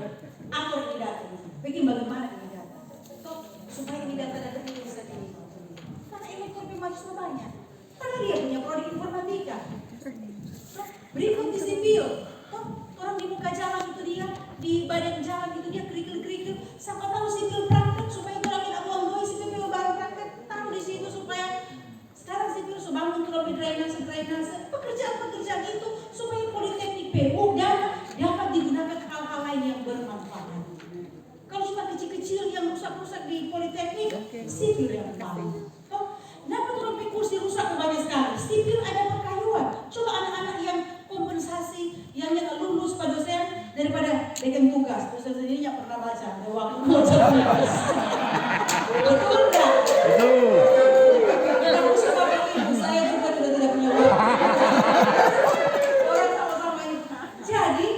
Atur ini data. Bikin bagaimana ini data? Toh, supaya ini data-data ini bisa dimanfaatkan. Karena elektro mahasiswa banyak. Karena dia punya prodi informatika. Berikut di sipil. Toh, orang di muka jalan itu dia, di badan jalan itu dia kerikil-kerikil. Siapa tahu sipil praktek supaya orang tidak buang doi sipil baru praktek. Tahu di situ supaya sekarang sipil bangun terlebih drainase, pekerjaan-pekerjaan itu supaya politeknik PU dapat digunakan hal-hal lain yang bermanfaat. Kalau cuma kecil-kecil yang rusak-rusak di politeknik, sipil yang tahu. Dapat terlebih kursi rusak banyak sekali. Sipil ada perkayuan. Coba anak-anak yang kompensasi, yang lulus pada dosen daripada bikin tugas. Dosen sendiri nggak pernah baca, ada waktu baca tugas. Betul nggak? Betul. Aku sama ibu saya juga tidak punya waktu. Orang sama-sama ini. Jadi,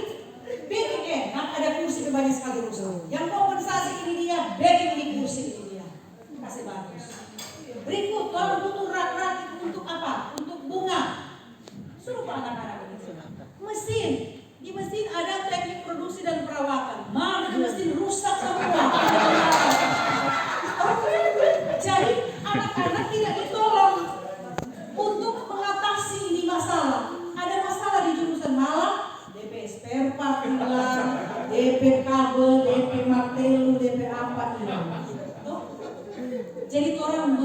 bikin ada kursi banyak sekali rusak. Yang kompensasi ini dia, bikin di kursi ini dia. Kasih bagus. Berikut, kalau butuh rak-rak itu untuk apa? Untuk bunga. Suruh anak-anak ini. Mesin. Di mesin ada teknik produksi dan perawatan. Mana mesin rusak semua. Jadi anak-anak tidak ditolong untuk mengatasi ini masalah. Ada masalah di jurusan malah DP spare part hilang, DP kabel, DP martelu, DP apa hilang. Jadi orang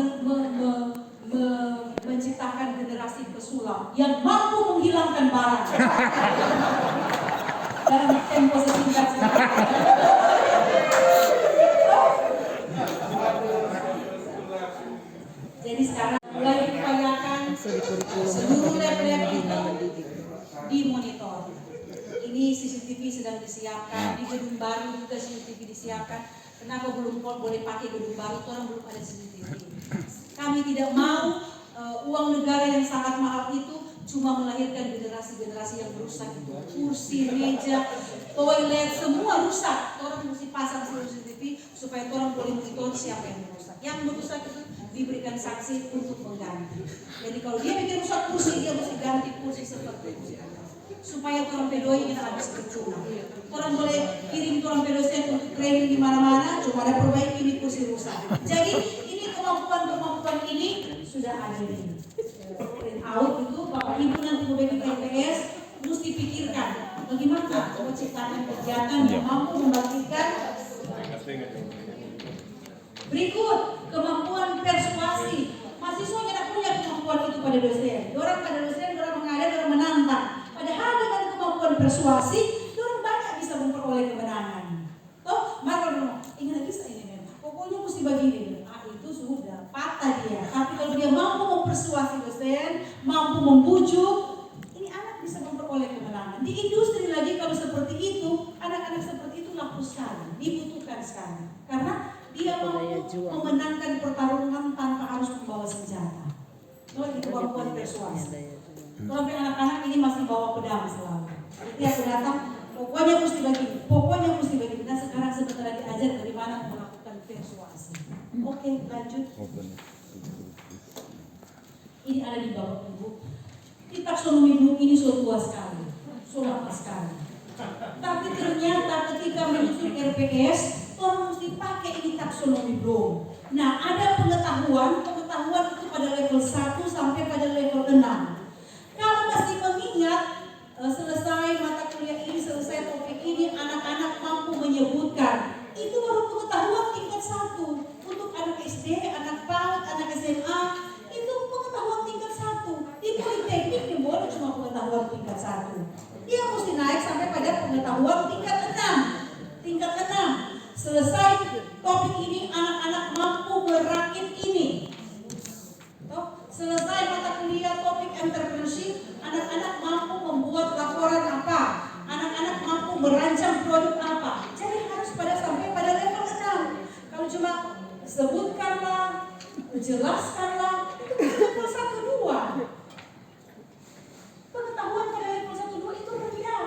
menciptakan generasi pesulap yang mampu menghilangkan barang dalam tempo sesingkat. Jadi sekarang mulai diupayakan seluruh lab-lab itu dimonitor. Ini CCTV sedang disiapkan, di gedung baru juga CCTV disiapkan. Kenapa belum boleh pakai gedung baru? Orang belum ada CCTV. Kami tidak mau uang negara yang sangat mahal itu cuma melahirkan generasi-generasi yang rusak itu. Kursi, meja, toilet, semua rusak. Orang mesti pasang CCTV supaya orang boleh monitor siapa yang rusak. Yang merusak itu diberikan sanksi untuk mengganti. Jadi kalau dia bikin rusak kursi, dia mesti ganti kursi seperti itu. Supaya torpedoi ini habis bercuma. Orang boleh kirim torpedosen untuk training di mana-mana, cuma ada perbaiki di kursi rusak. Jadi ini kemampuan ini sudah ada ini. Print out itu Bapak Ibu nanti mau bikin LPS mesti pikirkan bagaimana menciptakan kegiatan yang mampu membangkitkan. Berikut kemampuan persuasi. Mahasiswa tidak punya kemampuan itu pada dosen. Orang pada dosen, orang mengajar, orang menantang. Padahal dengan kemampuan persuasi, orang banyak bisa memperoleh kemenangan. Toh, maka ingat lagi saya ini. Pokoknya mesti begini. Itu sudah patah dia. Tapi kalau dia mampu mempersuasi dosen, mampu membujuk, ini anak bisa memperoleh kemenangan. Di industri lagi kalau seperti itu, anak-anak seperti itu laku sekali, dibutuhkan sekali. Karena dia mampu memenangkan pertarungan tanpa harus membawa senjata. Itu kemampuan persuasi. Sampai anak-anak ini masih bawa pedang selalu. Jadi aku datang, pokoknya mesti begini. Nah sekarang sebentar diajar bagaimana melakukan persuasi. Oke, lanjut. Ini ada di bawah Ibu. Di taksonomi Bloom ini so tua sekali, so lama sekali. Tapi ternyata ketika menyusun RPS, orang mesti pakai ini taksonomi Bloom. Nah, ada pengetahuan itu pada level 1 sampai pada level 6. Kalau masih mengingat selesai mata kuliah ini, selesai topik ini, anak-anak mampu menyebutkan, itu baru pengetahuan tingkat 1. Untuk anak SD, anak PAUD, anak SMA, itu pengetahuan tingkat 1. Di politeknik dia boleh cuma pengetahuan tingkat 1. Dia mesti naik sampai pada pengetahuan tingkat 6. Tingkat 6. Selesai topik ini, anak-anak mampu merakit ini. Selesai mata kuliah topik entrepreneurship, anak-anak mampu membuat laporan apa, anak-anak mampu merancang produk apa. Jadi harus sampai pada level 6. Kalau cuma sebutkanlah, jelaskanlah, itu level 1-2. Pengetahuan pada level 1-2 itu rendah.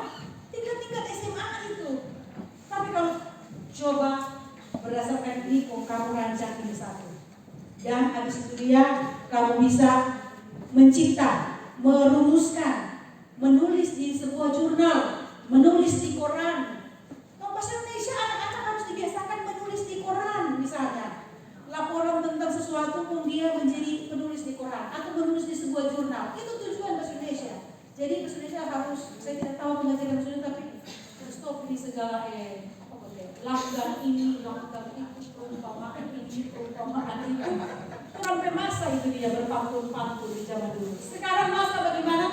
Tingkat-tingkat SMA itu. Tapi kalau coba berdasarkan ini, kamu rancang ini satu. Dan habis itu kamu bisa mencipta, merumuskan, menulis di sebuah jurnal, menulis di koran. Kalau bahasa Indonesia anak-anak harus dibiasakan menulis di koran misalnya. Laporan tentang sesuatu pun dia menjadi penulis di koran atau menulis di sebuah jurnal. Itu tujuan bahasa Indonesia. Jadi bahasa Indonesia harus, saya tidak tahu pengajaran bahasa Indonesia, tapi stop di segala lakukan ini, lakukan itu, perumpamaan ini, perumpamaan itu. Sampai masa itu dia berpantun-pantun di zaman dulu. Sekarang masa bagaimana?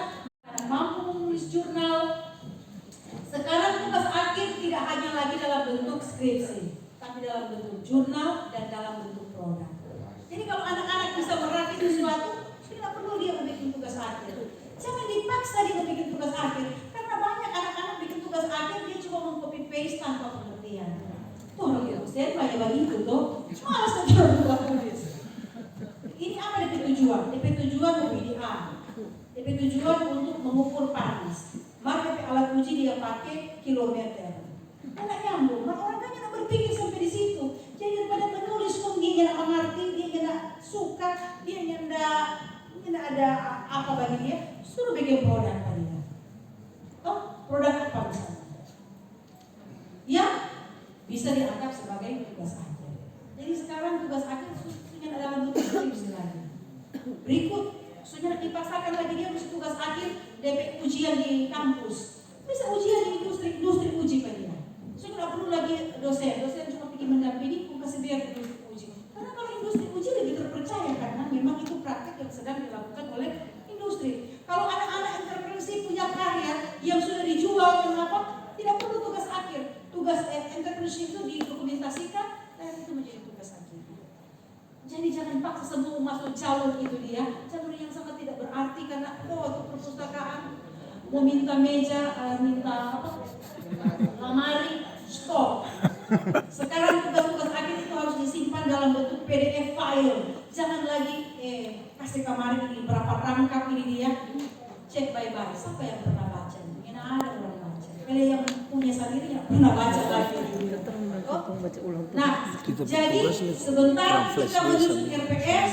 Mampu menulis jurnal. Sekarang tugas akhir tidak hanya lagi dalam bentuk skripsi, tapi dalam bentuk jurnal dan dalam bentuk produk. Jadi kalau anak-anak bisa merakit sesuatu, tidak perlu dia membuat tugas akhir. Jangan dipaksa dia membuat tugas akhir, karena banyak anak-anak bikin tugas akhir dia cuma meng-copy paste tanpa pengertian. Tuh gitu, saya banyak begitu tuh, malas saja buat tulis. Ini apa DP tujuan? DP tujuan WDA. DP tujuan untuk mengukur panas. Maka DP alat uji dia pakai kilometer. Nggak nyambung, orang kan yang berpikir sampai di situ. Jadi daripada menulis pun dia nggak mengerti, dia nggak suka, dia nggak ada apa bagi dia. Suruh bikin produk kalian. Oh, produk apa misalnya? Yang bisa dianggap sebagai tugas akhir. Jadi sekarang tugas akhir sudah dalam bentuk skripsi lagi. Berikut, sudah dipaksakan lagi dia mesti tugas akhir DP ujian di kampus. Bisa ujian di industri uji pak dia. Sudah tidak perlu lagi dosen cuma pergi mendampingi, kasih biar industri uji. Karena kalau industri uji lebih terpercaya karena memang itu praktek yang sedang dilakukan oleh industri. Kalau anak-anak entrepreneurship punya karya yang sudah dijual, kenapa? Tidak perlu tugas akhir. Tugas entrepreneurship itu didokumentasikan dan itu menjadi tugas akhir. Jadi jangan paksa semua masuk jalur itu dia, jalur yang sangat tidak berarti karena itu perpustakaan mau minta meja, minta apa? Lemari, stop. Sekarang tugas-tugas akhir itu harus disimpan dalam bentuk PDF file. Jangan lagi kasih kemarin ini berapa rangkap ini dia. Cek bye-bye. Siapa yang pernah baca? Mungkin ada orang baca. Kalau yang punya sendiri yang pernah baca lagi. Nah, jadi sebentar kita menuju RPS,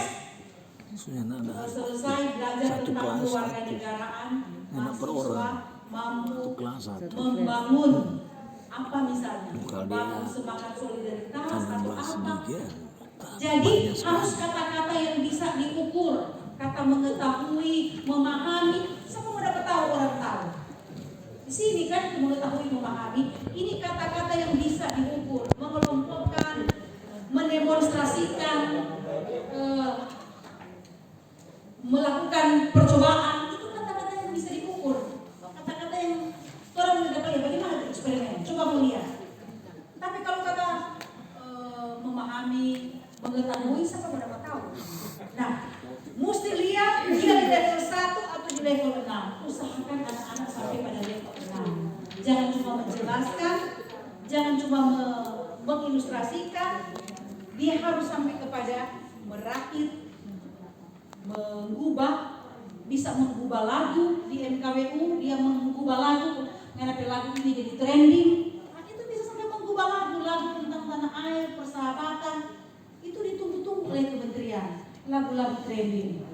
selesai belajar tentang kewarganegaraan, mahasiswa mampu membangun apa misalnya, membangun semangat solidaritas atau apa. Jadi harus kata-kata yang bisa diukur, kata mengetahui, memahami. Siapa mau dapat tahu orang tahu? Di sini kan mengetahui, memahami. Ini kata-kata yang bisa diukur, mengelompokkan, mendemonstrasikan, melakukan percobaan. Itu kata-kata yang bisa diukur. Kata-kata yang orang mendapat ya bagaimana itu eksperimen? Coba melihat. Tapi kalau kata memahami, mengetahui, siapa mau dapat tahu? Nah, mesti lihat dia di level 1 atau di level 6. Usahakan anak-anak sampai pada level 6. Jangan cuma menjelaskan, jangan cuma mengilustrasikan. Dia harus sampai kepada merakit, mengubah, bisa mengubah lagu di MKWU, dia mengubah lagu, kenapa lagu ini jadi trending. Nah, itu bisa sampai mengubah lagu tentang tanah air, persahabatan. Itu ditunggu-tunggu oleh kementerian. Lagu-lagu trending,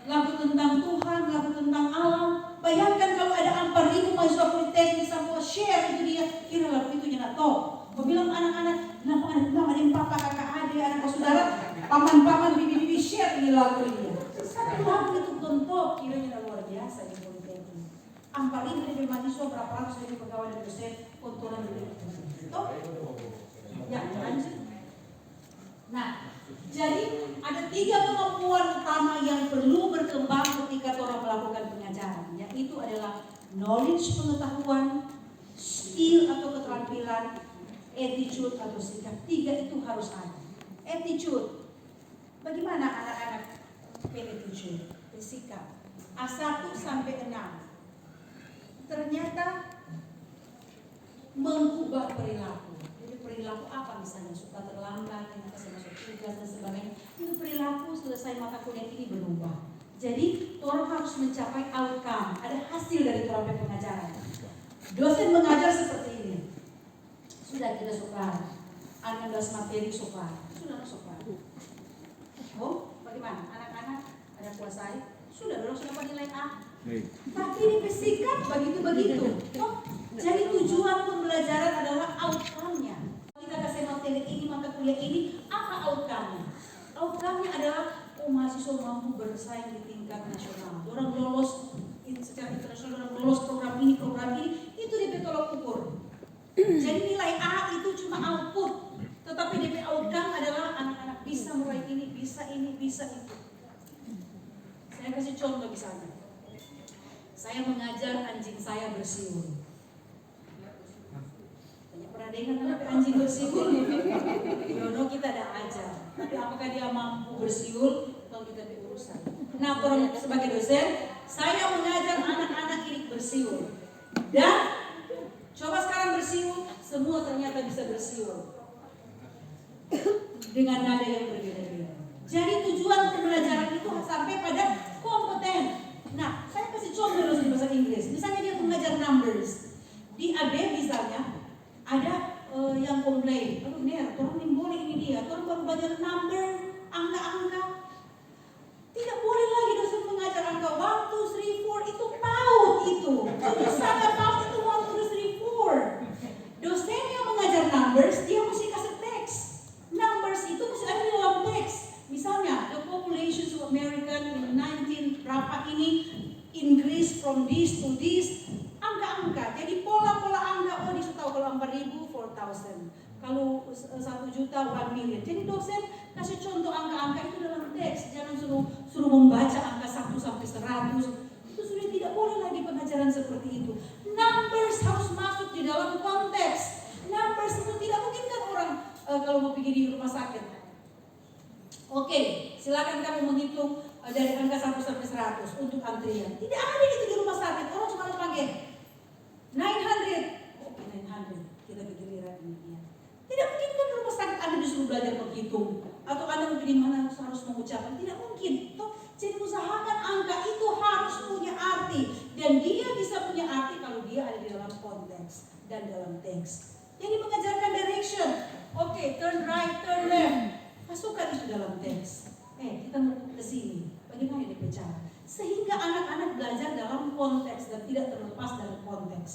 lagu tentang Tuhan, lagu tentang alam. Bayangkan kalau ada 4.000 mahasiswa politeknik semua share itu dia, kira lagu itu nyenak toh. Kau bilang anak-anak, kenapa ada yang papa, kakak, adik, anak saudara, paman-paman, bibi-bibi share ini lagu ini. Satu lagu itu bentuk kiranya luar biasa di politeknik. 4.000 dari mahasiswa, berapa ratus dari pegawai dan dosen, kontoran dari toh. Ya, lanjut. Nah, jadi ada 3 kemampuan utama yang perlu berkembang ketika orang melakukan pengajaran, yaitu adalah knowledge, pengetahuan, skill atau keterampilan, attitude atau sikap. 3 itu harus ada. Attitude, bagaimana anak-anak attitude, bersikap. A1 sampai 6. Ternyata mengubah perilaku. Jadi perilaku apa misalnya, suka terlambat, kasih masuk tugas dan sebagainya. Itu perilaku selesai mata kuliah ini berubah. Jadi orang harus mencapai outcome, ada hasil dari teori pengajaran. Dosen mengajar seperti ini. Sudah kita soklar, 16 materi soklar, sudah soklar. Oh, bagaimana? Anak-anak ada kuasai? Sudah dapat nilai A. Tapi ini bersikap begitu-begitu. Oh, jadi tujuan pembelajaran adalah outcome-nya. Kita kasih materi ini, mata kuliah ini, apa outcome-nya? Outcome-nya adalah mahasiswa mampu bersaing di tingkat nasional. Orang lolos secara internasional, orang lolos program ini, itu DP tolak ukur. Jadi nilai A itu cuma output, tetapi DP outcome adalah anak-anak bisa meraih ini, bisa itu. Saya kasih contoh misalnya. Saya mengajar anjing saya bersiul. Pernah dengar kenapa anjing bersiul? Yono kita ada ajar. Tapi apakah dia mampu bersiul? Kalau kita berurusan. Nah, orang sebagai dosen, saya mengajar anak-anak ini bersiul. Dan coba sekarang bersiul, semua ternyata bisa bersiul dengan nada yang berbeda-beda. Jadi tujuan pembelajaran itu sampai pada kompeten. Nah, saya kasih contoh dulu bahasa Inggris. Misalnya dia mengajar numbers. Di AB misalnya ada yang komplain, aduh Ner, orang ini boleh ini dia, orang baru belajar number, angka-angka. Tidak boleh lagi dosen mengajar angka 1, 2, 3, 4, itu PAUD itu. Itu sangat PAUD itu 1, 2, 3, 4. Dosen yang mengajar numbers, dia mesti kasih teks. Numbers itu mesti ada di dalam teks. Misalnya, the population of American in 19 berapa ini increase from this to this, angka-angka. Jadi pola-pola angka, oh dia tahu kalau 4.000, 4,000. Kalau 1 juta, 1 million. Jadi dosen kasih contoh angka-angka itu dalam teks. Jangan suruh membaca angka 1 sampai 100. Itu sudah tidak boleh lagi pengajaran seperti itu. Numbers harus masuk di dalam konteks. Numbers itu tidak mungkin kan orang kalau mau pergi di rumah sakit. Oke, silakan kamu menghitung dari angka 1 sampai 100 untuk antrian. Tidak ada itu di rumah sakit. Orang cuma panggil 900. Oke, 900. Kita bergiliran ini. Tidak mungkin kan di rumah sakit Anda disuruh belajar menghitung atau Anda mungkin di mana harus mengucapkan. Tidak mungkin. Jadi usahakan angka itu harus punya arti dan dia bisa punya arti kalau dia ada di dalam konteks dan dalam teks. Jadi mengajarkan direction. Oke, turn right, turn left. Masukkan itu dalam teks. Kita mau ke sini. Bagaimana dia bicara? Sehingga anak-anak belajar dalam konteks dan tidak terlepas dari konteks.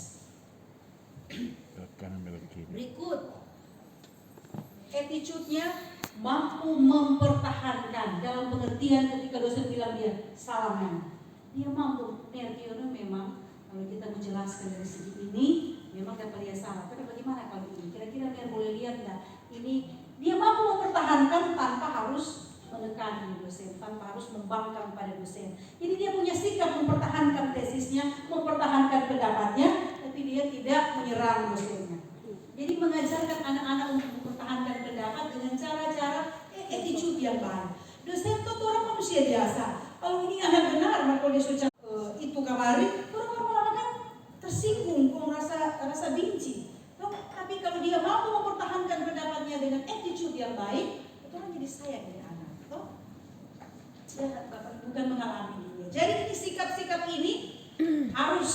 Kanan belok kiri. Berikut, attitude-nya mampu mempertahankan dalam pengertian ketika dosen bilang dia salaman. Dia mampu, Nergiono memang kalau kita menjelaskan dari segi ini memang dapat dia salah. Tapi bagaimana kalau ini? Kira-kira biar boleh lihat nggak? Ini dia mampu mempertahankan tanpa harus menekan dosen, tanpa harus membangkang pada dosen. Jadi dia punya sikap mempertahankan tesisnya, mempertahankan pendapatnya, tapi dia tidak menyerang dosennya. Jadi mengajarkan anak-anak untuk mempertahankan pendapat dengan cara-cara attitude yang baik. Dosen itu orang manusia biasa. Kalau ini anak benar, maka dia sudah itu kamari, orang lama-lama kan tersinggung, rasa benci. Tapi kalau dia mampu mempertahankan pendapatnya dengan attitude yang baik, itu orang jadi sayang dari anak. Ya, Bapak bukan mengalami dia. Jadi ini sikap-sikap ini harus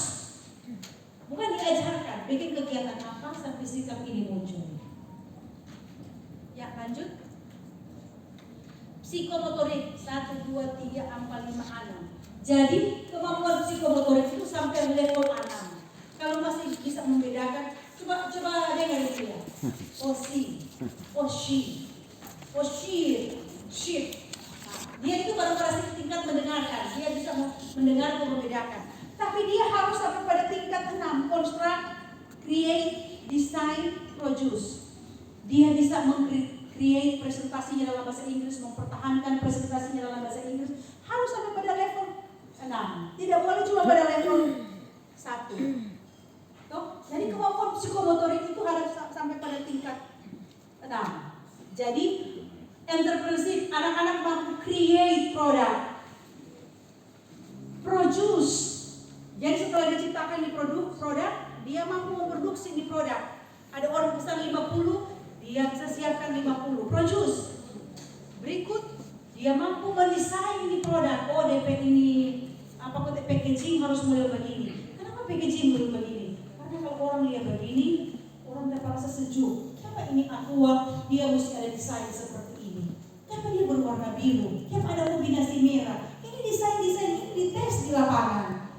bukan diajarkan, bikin kegiatan apa sampai sikap ini muncul. Ya, lanjut. Psikomotorik 1, 2, 3, 4, 5, 6. Jadi kemampuan psikomotorik itu sampai level 6. Kalau masih bisa membedakan, coba dengar itu ya. Oh she, dia itu baru pada tingkat mendengarkan, dia bisa mendengar dan membedakan. Tapi dia harus sampai pada tingkat 6, construct, create, design, produce. Dia bisa create presentasinya dalam bahasa Inggris, mempertahankan presentasinya dalam bahasa Inggris, harus sampai pada level 6. Tidak boleh cuma pada level 1. Jadi kemampuan psikomotorik itu harus sampai pada tingkat 6. Jadi entrepreneurship, anak-anak mampu create produk, produce. Jadi setelah diciptakan di produk, dia mampu memproduksi di produk. Ada orang pesan 50, dia bisa siapkan 50. Produce. Berikut, dia mampu mendesain di produk. Oh, DP ini packaging harus mulai begini. Kenapa packaging mulai begini? Karena kalau orang lihat begini, orang dapat rasa sejuk. Kenapa ini aqua? Dia mesti ada desain seperti ini. Kenapa dia berwarna biru? Kenapa ada kombinasi merah? Ini desain-desain ini dites di lapangan.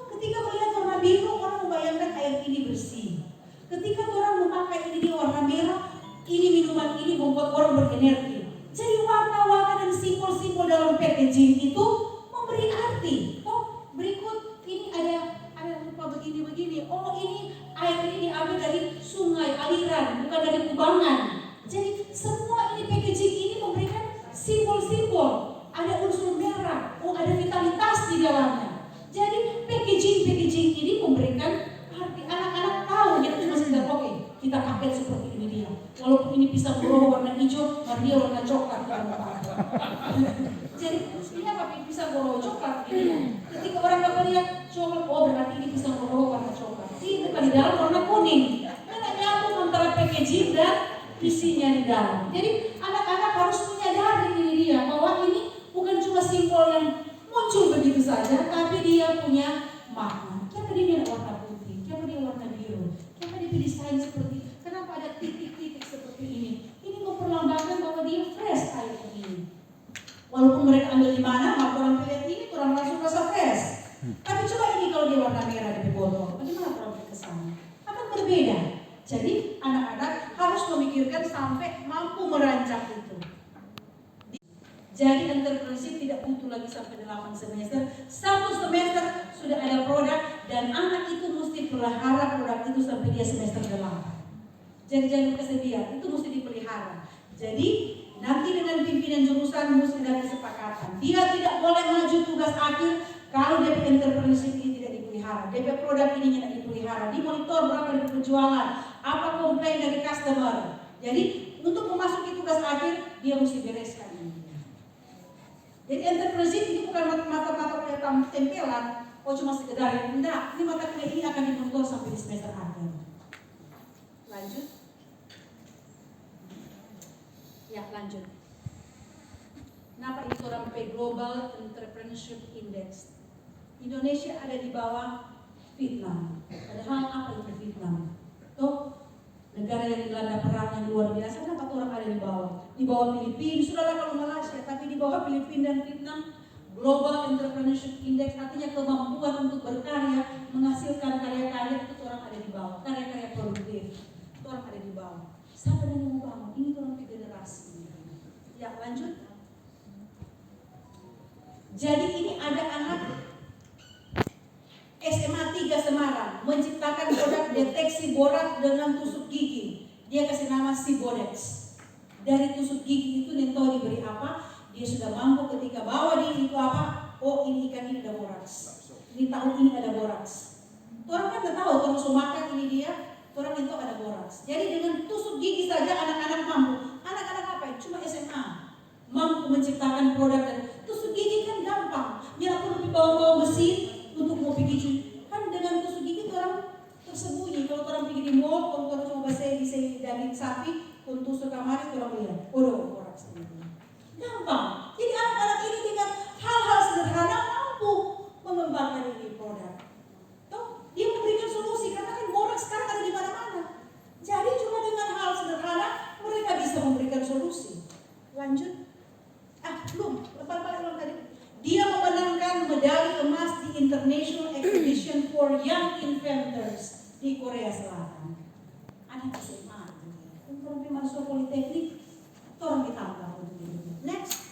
Ketika melihat warna biru, orang membayangkan air ini bersih. Ketika orang memakai ini di warna merah, ini minuman ini membuat orang berenergi. Jadi warna-warna dan simbol-simbol dalam packaging itu memberi arti. Berikut ini ada lupa begini-begini. Oh, ini air ini diambil dari sungai, aliran, bukan dari kubangan. Jadi semua ini packaging ini memberikan simbol-simbol. Ada unsur merah, ada vitalitas di dalamnya. Jadi packaging ini memberikan arti. Anak-anak tahu, dia cuma sekedar oke, kita pakai seperti ini dia. Walaupun ini pisang goreng warna hijau, dia warna coklat. Jadi ini apa pisang goreng coklat ini? Ketika orang dapat lihat coklat, oh berarti ini pisang goreng warna coklat. Ini di dalam warna kuning. Karena nyambung antara packaging dan isinya di dalam. Jadi anak-anak harus menyadari ini dia bahwa ini bukan cuma simbol yang muncul begitu saja, tapi dia punya makna. Kenapa dia warna putih? Kenapa dia warna biru? Kenapa dia desain seperti? Kenapa ada titik-titik seperti ini? Ini memperlambangkan bahwa dia fresh air ini. Walaupun mereka ambil di mana, maka orang lihat ini kurang langsung rasa fresh. Tapi coba ini kalau dia warna merah di botol, bagaimana orang berkesan? Akan berbeda. Jadi anak-anak harus memikirkan sampai mampu merancang itu. Jadi entrepreneurship tidak butuh lagi sampai 8 semester. 1 semester sudah ada produk dan anak itu mesti pelihara produk itu sampai dia semester 8. Jadi jangan kesedihan, itu mesti dipelihara. Jadi nanti dengan pimpinan jurusan mesti ada kesepakatan. Dia tidak boleh maju tugas akhir kalau DP entrepreneurship ini tidak dipelihara. DP produk ini tidak dipelihara. Dimonitor berapa DP penjualan, apa komplain dari customer. Jadi untuk memasuki tugas akhir dia mesti bereskan ini. Jadi entrepreneurship ini bukan mata-mata kuliah tempelan, oh cuma sekedar enggak. Ini mata kuliah ini akan dimonitor sampai di semester akhir. Lanjut. Ya, lanjut. Kenapa ini orang Global Entrepreneurship Index? Indonesia ada di bawah Vietnam. Padahal apa itu Vietnam? Toh negara yang dilanda perang yang luar biasa, kenapa orang ada di bawah? Di bawah Filipina, sudahlah kalau Malaysia, tapi di bawah Filipina dan Vietnam, Global Entrepreneurship Index, artinya kemampuan untuk berkarya, menghasilkan karya-karya, itu orang ada di bawah. Karya-karya produktif, itu orang ada di bawah. Siapa yang mau bangun? Ini orang generasi. Ya, lanjut. Jadi ini ada anak SMA 3 Semarang menciptakan produk deteksi borak dengan tusuk gigi. Dia kasih nama Sibodex. Dari tusuk gigi itu Nento diberi apa? Dia sudah mampu ketika bawa di itu apa? Oh, ini ikan ini ada boraks. Ini tahu ini ada boraks. Orang kan tahu kalau mau makan ini dia, orang itu ada boraks. Jadi dengan tusuk gigi saja anak-anak mampu. Anak-anak apa? Cuma SMA mampu menciptakan produk dan tusuk gigi kan gampang. Dia pun lebih bawa mesin untuk mau pergi cuci. Kan dengan tusuk gigi orang tersembunyi. Kalau orang pergi di mall, kalau orang cuma bahasa daging sapi, pun tusuk kamar itu orang lihat. Oh, boraks ini. Gampang. Jadi anak-anak ini dengan hal-hal sederhana mampu mengembangkan ini produk. Toh dia memberikan solusi karena kan boraks sekarang ada di mana-mana. Jadi cuma dengan hal sederhana mereka bisa memberikan solusi. Lanjut. Belum. Lepas tadi. Dia memenangkan medali emas di International Exhibition for Young Inventors di Korea Selatan. Anak SMA. Untuk masuk politeknik, orang ditambah. Next.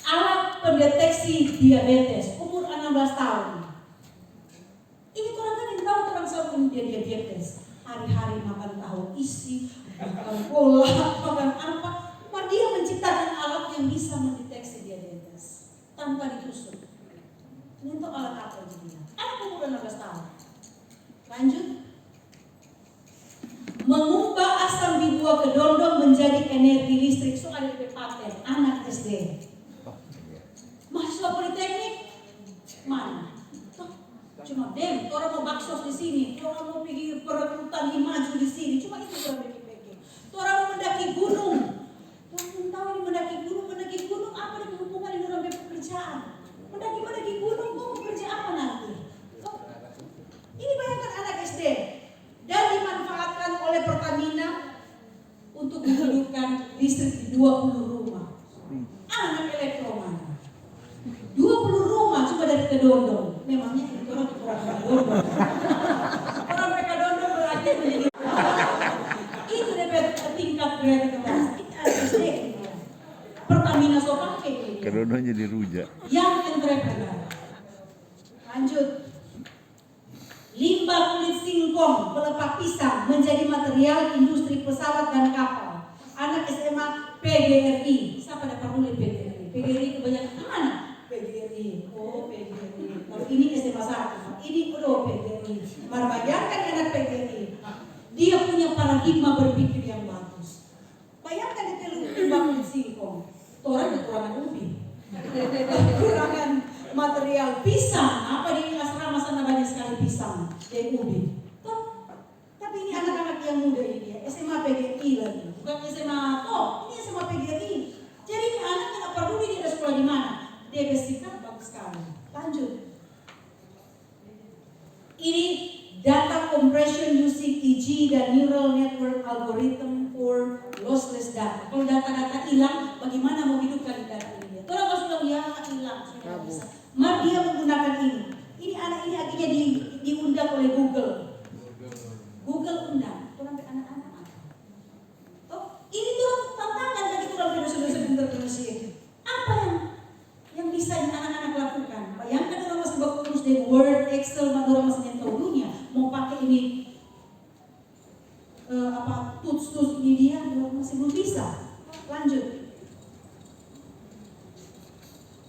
Alat pendeteksi diabetes umur 16 tahun. Ini orang kan yang tahu orang selalu dia diabetes. Hari-hari makan tahu isi, makan bola, makan apa. Maka dia menciptakan alat yang bisa mendeteksi diabetes tanpa ditusuk. Ini untuk alat apa dia? Anak umur 16 tahun. Lanjut. Mengubah asam di buah kedondong menjadi energi listrik. So ada di paten anak SD. Mahasiswa politeknik mana? Cuma orang mau baksos di sini, orang mau pergi perekrutan maju di sini. Cuma itu orang pikir-pikir. Orang mau mendaki gunung. Orang tahu ini mendaki gunung apa dengan hubungan dengan orang pekerjaan? Mendaki gunung mau kerja apa nanti? Ini bayangkan anak SD. Dan dimanfaatkan oleh Pertamina untuk menghidupkan listrik di 20 rumah. Anak elektromana. 20 rumah cuma dari kedondong. Memangnya itu orang kedondong. Orang kedondong berarti menjadi itu tingkat kreativitas. Kita SD. Pertamina so pakai ini. Kedondong jadi rujak. Yang entrepreneur. Lanjut. Limbah kulit singkong, pelepah pisang menjadi material industri pesawat dan kapal. Anak SMA PGRI. Siapa dapat nulis PGRI? PGRI kebanyakan mana? PGRI. Oh, PGRI. Kalau ini SMA 1, ini PGRI. Mari bayangkan anak PGRI. Dia punya paradigma berpikir yang bagus. Bayangkan itu limbah kulit singkong. Orang kekurangan ubi. Kekurangan material pisang. Apa di asrama sana banyak sekali pisang dan ubi. Tapi ini anak-anak yang muda ini ya, SMA PGRI lagi, bukan SMA ini SMA PGRI. Jadi ini anak yang tak peduli dia sekolah di mana, dia bersikap bagus sekali. Lanjut. Ini data compression using EG dan neural network algorithm for lossless data. Kalau data-data hilang, bagaimana mau hidupkan data ini? Kalau kau sudah hilang, sudah bisa. Maka dia menggunakan ini. Ini anak ini akhirnya diundang oleh Google. Google undang. Orang anak-anak. Ini tuh tantangan bagi orang dosen-dosen entrepreneurship. Apa yang bisa anak-anak lakukan? Bayangkan orang masih berkurus dari Word, Excel, orang masih yang tahu dunia. Mau pakai ini tools ini dia masih belum bisa. Lanjut.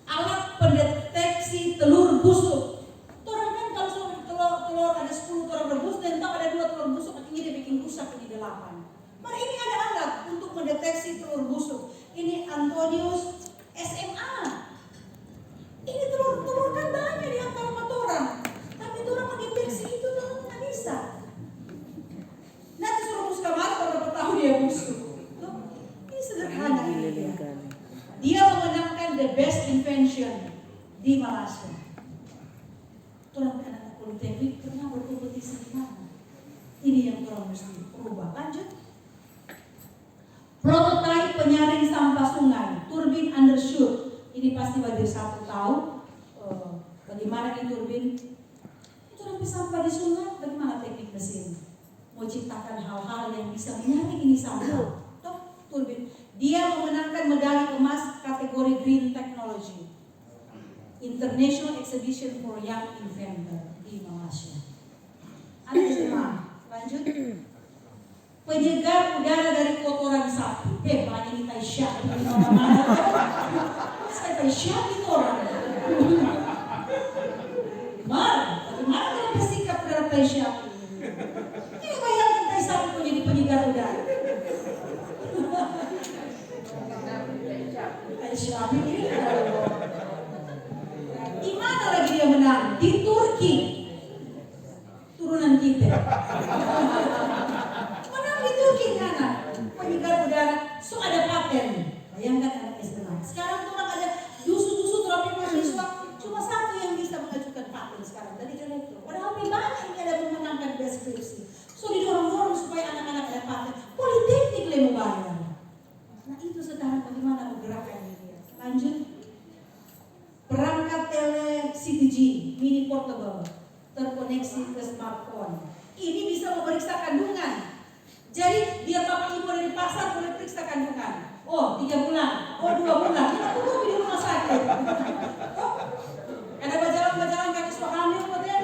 Alat pendeteksi telur busuk. Orang kan kalau telur ada 10 telur rebus dan tahu ada 2 telur busuk, akhirnya dia bikin rusak di 8. Maka ini ada alat untuk mendeteksi telur busuk. Ini Antonius SMA. Ini telur kan banyak di antara 4 orang. Tapi orang mendeteksi itu telur nggak bisa. Nanti suruh busuk kamar kalau tahu dia busuk. Ini sederhana ini dia. Dia memenangkan the best invention di Malaysia. Orang anak politeknik pernah berkompetisi di mana? Ini yang kurang mesti berubah. Lanjut. Prototipe penyaring sampah sungai, turbin undershoot. Ini pasti Wadir 1 tahu bagaimana ini turbin. Itu nanti sampah di sungai, bagaimana teknik mesin? Mau ciptakan hal-hal yang bisa menyaring ini sampah. Toh, turbin. Dia memenangkan medali emas kategori Green Technology. International Exhibition for Young Inventor di Malaysia. Anak SMA, lanjut. Penyegar udara dari kotoran sapi. Banyak ini tai syah di mana-mana. Saya tai syah itu orang. Bagaimana kita bersikap terhadap tai syah? Ini bayangkan tai sapi itu jadi penyegar udara. Tai syah ini. Di mana lagi dia menang? Di Turki. Turunan kita. Menang di Turki kan? Penyegar udara. So ada paten. Bayangkan anak SMA. Sekarang tuh ada dusu-dusu terapi mahasiswa. Cuma satu yang bisa mengajukan paten sekarang dari elektro. Padahal lebih banyak yang ada memenangkan deskripsi. So didorong-dorong supaya anak-anak ada paten. Politeknik lebih membayar. Nah itu sekarang bagaimana menggerakkan ini. Lanjut. Perangkat tele CTG mini portable terkoneksi ke smartphone. Ini bisa memeriksa kandungan. Jadi dia bapak ibu dari pasar boleh periksa kandungan. Oh 3 bulan, oh 2 bulan. Kita tunggu di rumah sakit. Oh, ada bajalan-bajalan kaki suka hamil kemudian.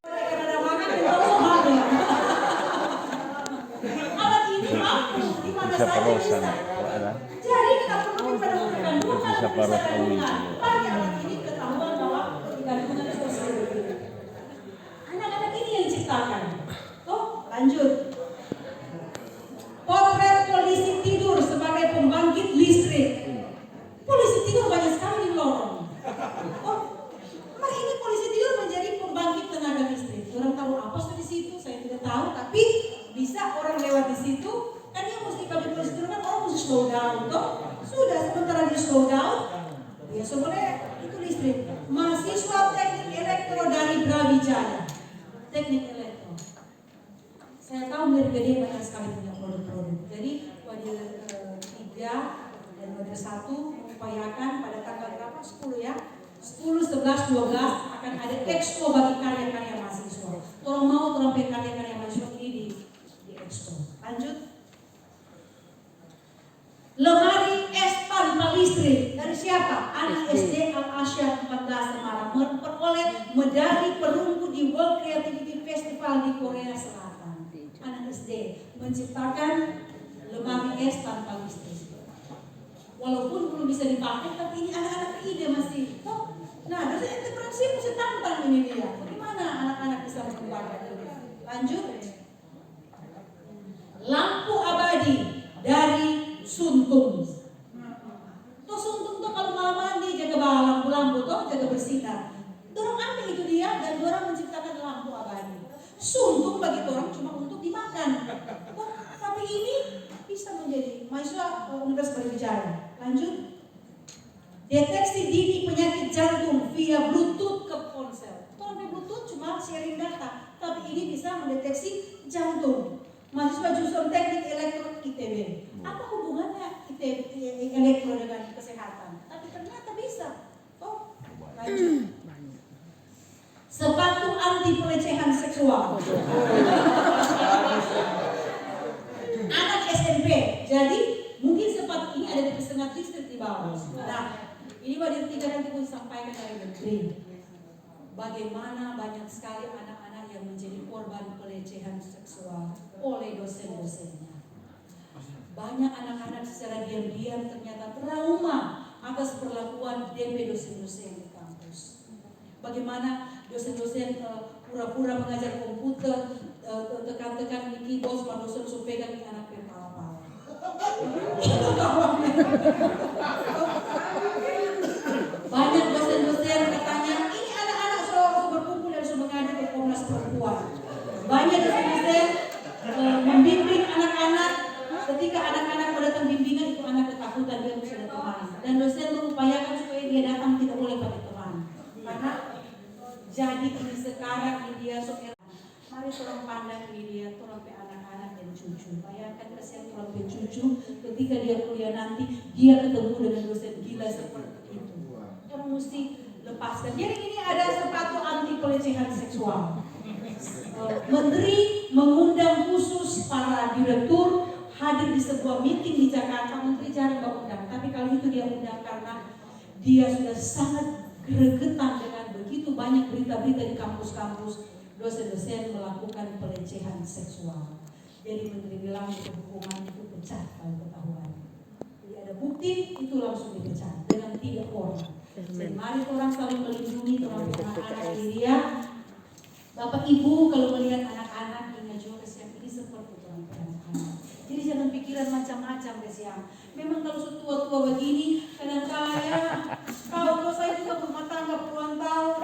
Karena makan kita hamil. Alat ini mampu di mana saja bisa. Jadi kita perlu pada kandungan. Bisa paruh kawin. Pakai alat ini ketahuan bahwa kandungan itu sendiri. Anak-anak ini yang diciptakan. Tuh, lanjut. Potret polisi tidur sebagai pembangkit listrik. Polisi tidur banyak sekali di lorong. Oh, mari ini polisi tidur menjadi pembangkit tenaga listrik. Orang tahu apa di situ? Saya tidak tahu, tapi bisa orang lewat di situ. Kan dia mesti kalau polisi tidur kan orang mesti slow down, toh? Sudah sementara dia slow down, ya sebenarnya itu listrik. Mahasiswa teknik elektro dari Brawijaya. Teknik elektro. Saya tahu dari banyak sekali punya produk-produk. Jadi Wadir 3 dan Wadir 1 mengupayakan pada tanggal berapa? 10 ya. 10, 11, 12 akan ada expo bagi karya-karya mahasiswa. Tolong mau tolong karya-karya mahasiswa ini di expo. Lanjut. Lemari es tanpa listrik dari siapa? Anak SD Al-Asyar 14 Semarang memperoleh medali perunggu di World Creativity Festival di Korea Selatan. Anak SD menciptakan lemari es tanpa listrik. Walaupun belum bisa dipakai, tapi ini anak-anak ide masih. Nah, dari entrepreneurship mesti tantang ini dia. Bagaimana anak-anak bisa mengembangkan ini? Lanjut. Lampu abadi dari Suntung. Tuh Suntung tuh kalau malam-malam dia jaga bawa lampu-lampu tuh jaga bersinar. Dorang ambil itu dia dan dorang menciptakan lampu abadi. Suntung bagi orang cuma untuk dimakan. Tuh, tapi ini bisa menjadi mahasiswa Universitas Brawijaya. Lanjut. Deteksi dini penyakit jantung via Bluetooth ke ponsel. Kalau Bluetooth cuma sharing data, tapi ini bisa mendeteksi jantung. Mahasiswa jurusan teknik elektro ITB. Apa hubungannya elektro dengan kesehatan? Tapi ternyata bisa. Oh, lanjut. Sepatu anti pelecehan seksual. Anak SMP. Jadi mungkin sepatu ini ada di pesengat listrik di bawah. Nah, ini Wadir 3 nanti pun sampaikan dari menteri. Bagaimana banyak sekali anak-anak yang menjadi korban pelecehan seksual oleh dosen-dosennya. Banyak anak-anak secara diam-diam ternyata trauma atas perlakuan DP dosen-dosen di kampus. Bagaimana dosen-dosen pura-pura mengajar komputer, tekan-tekan di keyboard, sama dosen suruh pegang di anak pala-pala. Banyak dosen-dosen katanya, ini anak-anak selalu berkumpul dan selalu mengadu ke Komnas Perempuan. Banyak dosen-dosen membimbing anak-anak, ketika anak-anak mau datang bimbingan itu anak ketakutan dia harus ada teman. Dan dosen mari orang pandang ini dia orang pe anak-anak dan cucu. Bayangkan kasihan orang pe cucu ketika dia kuliah nanti dia ketemu dengan dosen gila seperti itu. Orang mesti lepaskan. Jadi ini ada sepatu anti pelecehan seksual. Menteri mengundang khusus para direktur hadir di sebuah meeting di Jakarta. Menteri jarang mengundang, tapi kali itu dia undang karena dia sudah sangat gregetan dengan begitu banyak berita-berita di kampus-kampus dosen-dosen melakukan pelecehan seksual. Jadi menteri bilang itu hukuman itu pecah kalau ketahuan. Jadi ada bukti itu langsung dipecah dengan 3 orang. Jadi mari orang saling melindungi anak-anak dia. Bapak Ibu kalau melihat anak-anak ingat juga kesian ini seperti orang anak-anak. Jadi jangan pikiran macam-macam kesian. Memang kalau tua-tua begini kadang-kadang kalau saya juga berumah tangga puluhan tahun.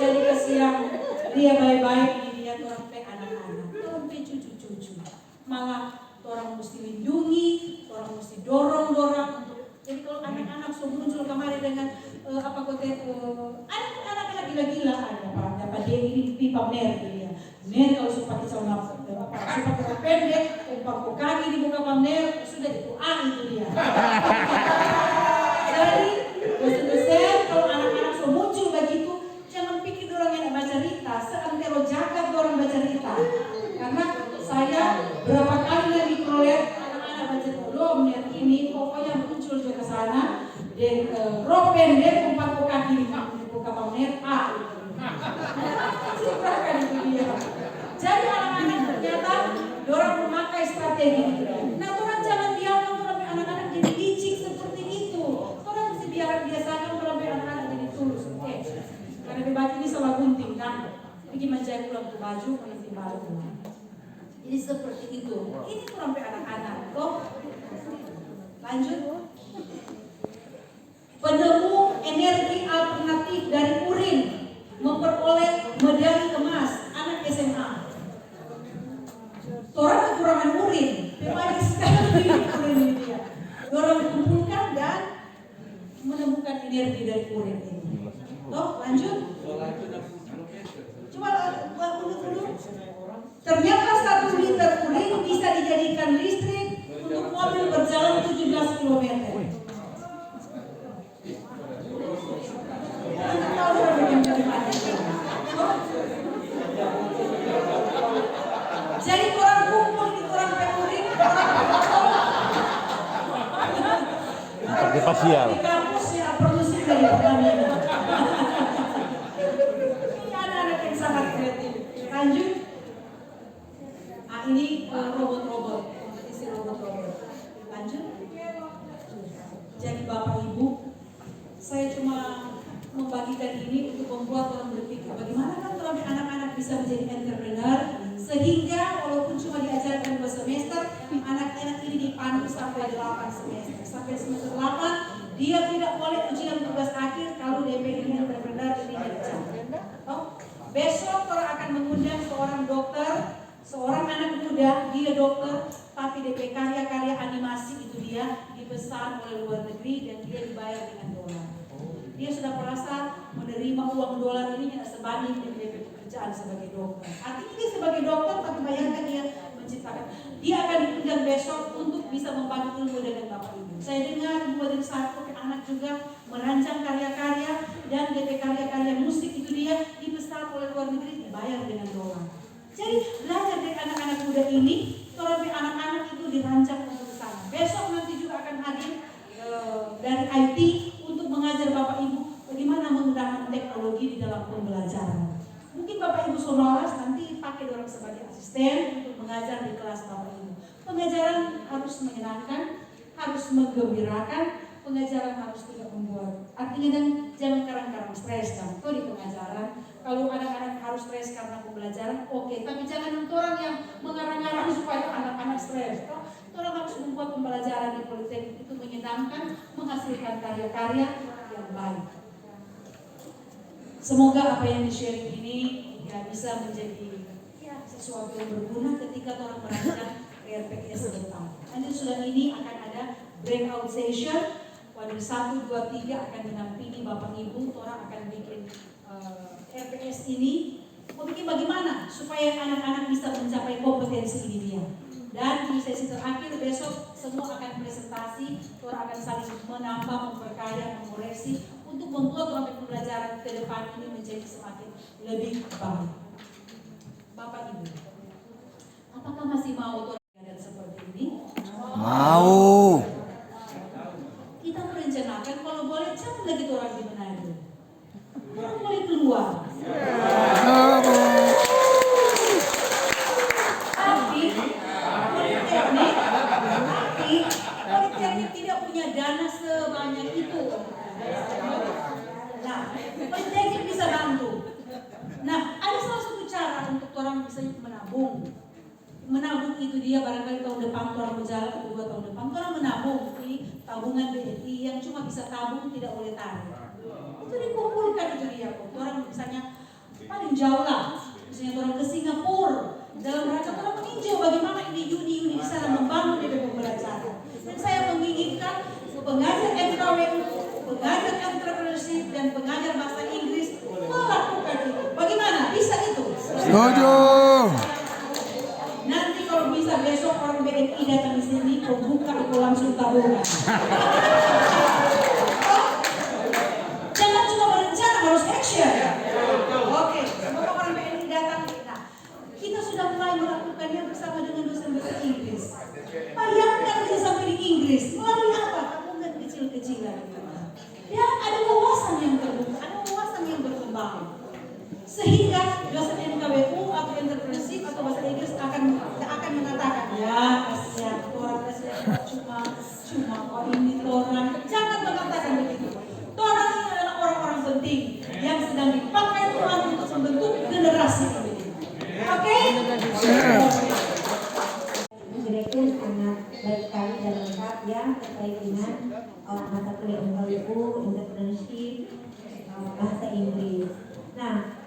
jadi kesian dia baik-baik ini dia orang pe anak-anak, orang pe cucu-cucu. Malah orang mesti lindungi, orang mesti dorong-dorong untuk. Jadi kalau anak-anak sudah muncul kemarin dengan anak-anak gila-gila ada Pak dia ini pipa mer Ner kalau suka pakai celana suka pakai pendek, umpak kaki di muka pamer sudah itu itu dia. Jadi dosen-dosen kalau anak-anak sudah muncul begitu jangan pikir orang yang baca cerita, seantero jagat orang baca cerita. Karena saya berapa kali lagi proyek anak-anak baca belum Ner ini pokoknya muncul juga ke sana dan rok pendek umpak kaki di muka pamer Silakan itu dia. Jadi anak-anak ternyata orang memakai strategi itu. Nah, orang jangan biarkan orang anak-anak jadi licik seperti itu. Orang mesti biasakan orang anak-anak jadi tulus. Oke. Karena debat ini salah gunting kan. Pergi menjahit pulang tuh baju, nanti baru. Jadi seperti itu. Ini orang anak-anak. Kok? Lanjut. Penemu energi alternatif dari urin memperoleh medali emas anak SMA. Orang kekurangan urin, banyak sekali urin ini dia. Orang kumpulkan dan menemukan energi dari urin ini. Toh, lanjut. Coba dulu. Ternyata 1 liter urin bisa dijadikan listrik untuk mobil berjalan 17 km. Jadi orang kumpul di orang pemurin, Pakai pasial. di kampus ya produksi dari Pertamina. Ini anak-anak yang sangat kreatif. Lanjut. Ini robot-robot, kompetisi robot-robot. Lanjut. Jadi Bapak Ibu, saya cuma membagikan ini untuk membuat orang berpikir bagaimana kan kalau anak-anak bisa menjadi entrepreneur sehingga walaupun cuma diajarkan 2 semester anak-anak ini dipandu sampai 8 semester. Sampai semester 8 dia tidak boleh ujian tugas akhir kalau DP ini entrepreneur ini dicapai. Besok orang akan mengundang seorang dokter, seorang anak muda, dia dokter tapi DP karya-karya animasi itu dia dipesan oleh luar negeri dan dia dibayar dengan dolar. Dia sudah merasa menerima uang dolar ini tidak sebanding dengan dia pekerjaan sebagai dokter. Artinya dia sebagai dokter, tapi bayangkan dia menciptakan. Dia akan diundang besok untuk bisa membagi ilmu dengan Bapak Ibu. Saya dengar 2 dari 1 anak juga merancang karya-karya dan DP karya-karya musik itu dia dipesan oleh luar negeri dibayar dengan dolar. Jadi belajar dari anak-anak muda ini, kalau anak-anak itu dirancang untuk sana. Besok nanti juga akan hadir dari IT untuk mengajar Bapak Ibu bagaimana menggunakan teknologi di dalam pembelajaran. Mungkin Bapak Ibu Somalas nanti pakai orang sebagai asisten untuk mengajar di kelas Bapak Ibu. Pengajaran harus menyenangkan, harus menggembirakan, pengajaran harus tidak membuat. Artinya dan jangan karang-karang stres kan. Itu di pengajaran. Kalau anak-anak harus stres karena pembelajaran, oke. Tapi jangan orang yang mengarang-arang supaya anak-anak stres. Orang harus membuat pembelajaran di Politeknik itu menyenangkan, menghasilkan karya-karya yang baik. Semoga apa yang di-sharing ini ya bisa menjadi sesuatu yang berguna ketika orang merancang RPS ke depan. Nanti sudah ini akan ada breakout session. Kuadri 1, 2, 3 akan menampingi Bapak Ibu, orang akan bikin RPS ini. Mau bikin bagaimana supaya anak-anak bisa mencapai kompetensi ini dia. Dan di sesi terakhir besok semua akan presentasi, orang akan saling menambah, memperkaya, mengoreksi untuk membuat orang pembelajaran ke depan ini menjadi semakin lebih baik. Bapak Ibu, apakah masih mau kegiatan seperti ini? Mau. Kita merencanakan kalau boleh jangan lagi orang di Manado. Orang boleh keluar. Politeknik tidak punya dana sebanyak itu. Nah, politeknik bisa bantu. Nah, ada salah satu cara untuk orang bisa menabung. Menabung itu dia barangkali tahun depan orang berjalan, 2 tahun depan orang menabung. Ini tabungan BNI yang cuma bisa tabung, tidak boleh tarik. Itu dikumpulkan itu dia. Orang misalnya paling jauh lah, misalnya orang ke Singapura dalam rangka orang meninjau bagaimana ini uni di sana membangun dari pembelajaran. Dan saya menginginkan pengajar FKWU, pengajar entrepreneurship dan pengajar bahasa Inggris melakukan itu. Bagaimana? Bisa itu? Setuju. Nanti kalau bisa besok orang BNI datang di sini, buka itu langsung tabungan. Jangan cuma berencana, harus action. Oke, semoga orang BNI datang. Nah, kita sudah mulai melakukannya bersama dengan dosen bahasa Inggris. Bayangkan bisa sampai di Inggris melalui apa? Tabungan kecil-kecilan. Dan ada wawasan yang terbuka, ada wawasan yang berkembang. Sehingga dosen MKWU atau entrepreneurship atau bahasa Inggris akan mengatakan, ya kasihan orang kasihan cuma kok ini orang. Jangan mengatakan begitu. Orang ini adalah orang-orang penting yang sedang dipakai Tuhan untuk membentuk generasi ini. Oke? Direktur sangat baik sekali dan lengkap ya terkait dengan mata kuliah MKWU, entrepreneurship, bahasa Inggris. Nah,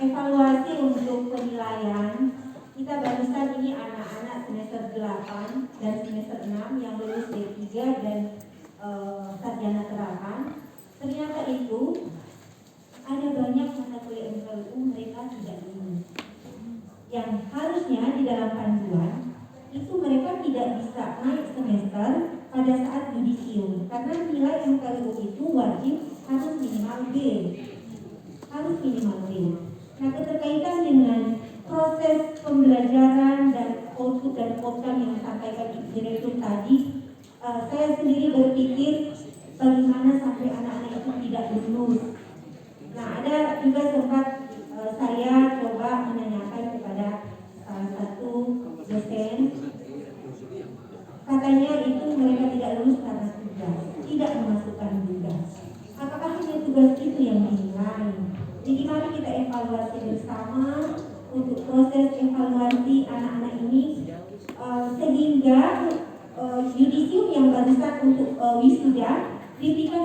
evaluasi untuk penilaian kita barusan ini anak-anak semester 8 dan semester 6 yang lulus D3 dan sarjana terapan. Ternyata itu ada banyak mata kuliah MKWU mereka tidak lulus. Yang harusnya di dalam panduan itu mereka tidak bisa naik semester pada saat yudisium karena nilai MKWU itu wajib harus minimal B. Nah, keterkaitan dengan proses pembelajaran dan output dan outcome yang disampaikan direktur tadi, saya sendiri berpikir bagaimana sampai anak-anak itu tidak lulus. Nah, ada juga sempat saya coba menanyakan kepada salah satu dosen, katanya itu mereka tidak lulus karena tugas, tidak memasukkan tugas. Apakah hanya tugas itu yang dinilai? Jadi mari kita evaluasi bersama untuk proses evaluasi anak-anak ini sehingga yudisium yang barusan untuk wisuda diberikan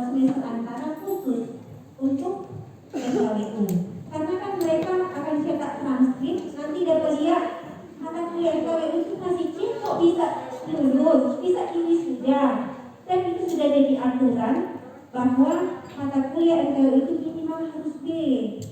semester antara khusus untuk MKWU. Karena kan mereka akan cetak transkrip, nanti dapat lihat mata kuliah MKWU itu masih C kok bisa lulus, bisa wisuda. Dan itu sudah jadi aturan bahwa mata kuliah MKWU itu minimal harus B.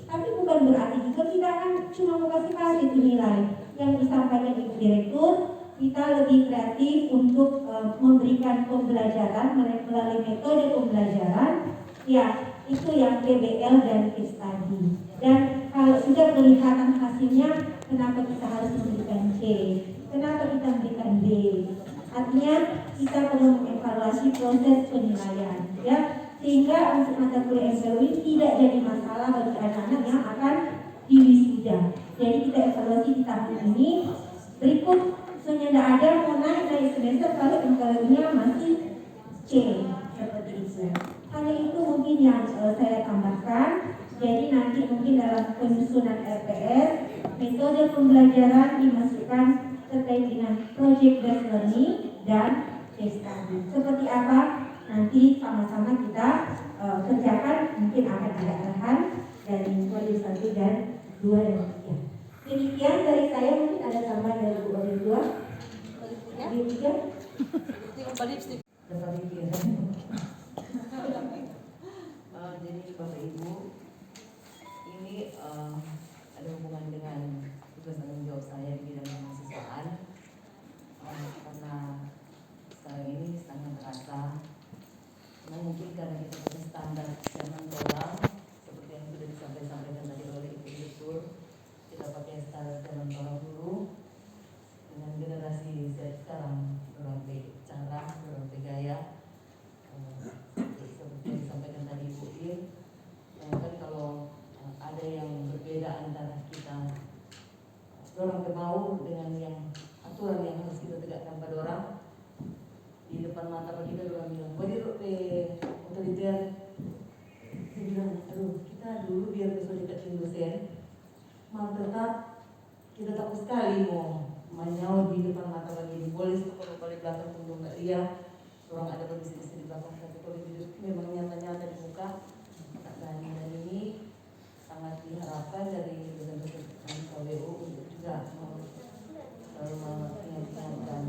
Tapi bukan berarti juga kita akan cuma mau kasih itu nilai. Yang disampaikan Ibu Direktur, kita lebih kreatif untuk memberikan pembelajaran melalui metode pembelajaran. Ya, itu yang PBL dan case study. Dan kalau sudah kelihatan hasilnya, kenapa kita harus memberikan C? Kenapa kita memberikan B? Artinya kita perlu mengevaluasi proses penilaian, ya. Sehingga untuk mata kuliah MKWU tidak jadi masalah bagi anak-anak yang akan diwisuda. Jadi kita evaluasi di tahun ini. Berikut sebenarnya ada mau naik semester kalau MKWU-nya masih C seperti itu. Hanya itu mungkin yang saya tambahkan. Jadi nanti mungkin dalam penyusunan RPS metode pembelajaran dimasukkan terkait dengan project based learning dan case study. Seperti apa? Nanti sama-sama kita kerjakan, mungkin akan ada arahan dari modul 1 dan 2 dan 3. Demikian dari saya, mungkin ada tambahan dari modul 2. Modul 3. ada hubungan dengan tugas tanggung jawab saya di bidang kemahasiswaan, karena sekarang ini sangat terasa. Karena mungkin karena kita punya standar zaman tolak seperti yang sudah disampaikan tadi oleh Ibu Direktur, kita pakai standar zaman tolak dulu. Dengan generasi sekarang berbagai cara, berbagai gaya, seperti yang disampaikan tadi Ibu Ir. Kan kalau ada yang berbeda antara kita orang bermau dengan yang aturan yang harus kita tegakkan pada orang di depan mata kita, orang bilang bodi otoriter, dia bilang aduh kita dulu biar bisa dekatin dosen malah tetap kita takut sekali mau menyaut di depan mata lagi boleh kalau balik belakang tunggu nggak lihat orang ada kondisi di belakang, tapi kalau di memang nyata-nyata di muka tak berani. Dan ini sangat diharapkan dari dosen-dosen KWU untuk juga selalu mengingatkan,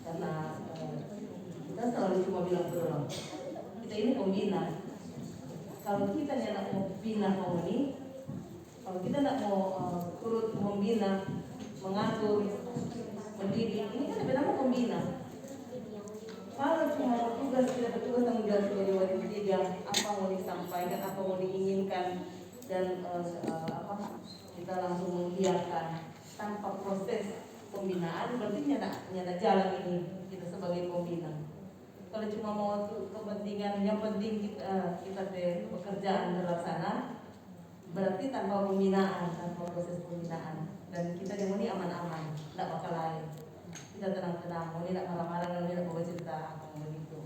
karena kita selalu cuma bilang ke orang kita ini pembina. Kalau kita tidak mau bina kaum ini, kalau kita tidak mau turut membina, mengatur, mendidik, ini kan beda mau pembina. Kalau cuma bertugas, kita bertugas tanggung jawab sebagai wali tiga, apa mau disampaikan, apa mau diinginkan, dan kita langsung mengiyakan tanpa proses pembinaan, berarti nyata jalan ini kita sebagai pembina. Kalau cuma mau kepentingan, yang penting kita pekerjaan terlaksana, berarti tanpa pembinaan, tanpa proses pembinaan, dan kita yang ini aman-aman, tidak bakal lain. Kita tenang-tenang, ini tidak marah-marah, ini tidak bawa cerita apa begitu.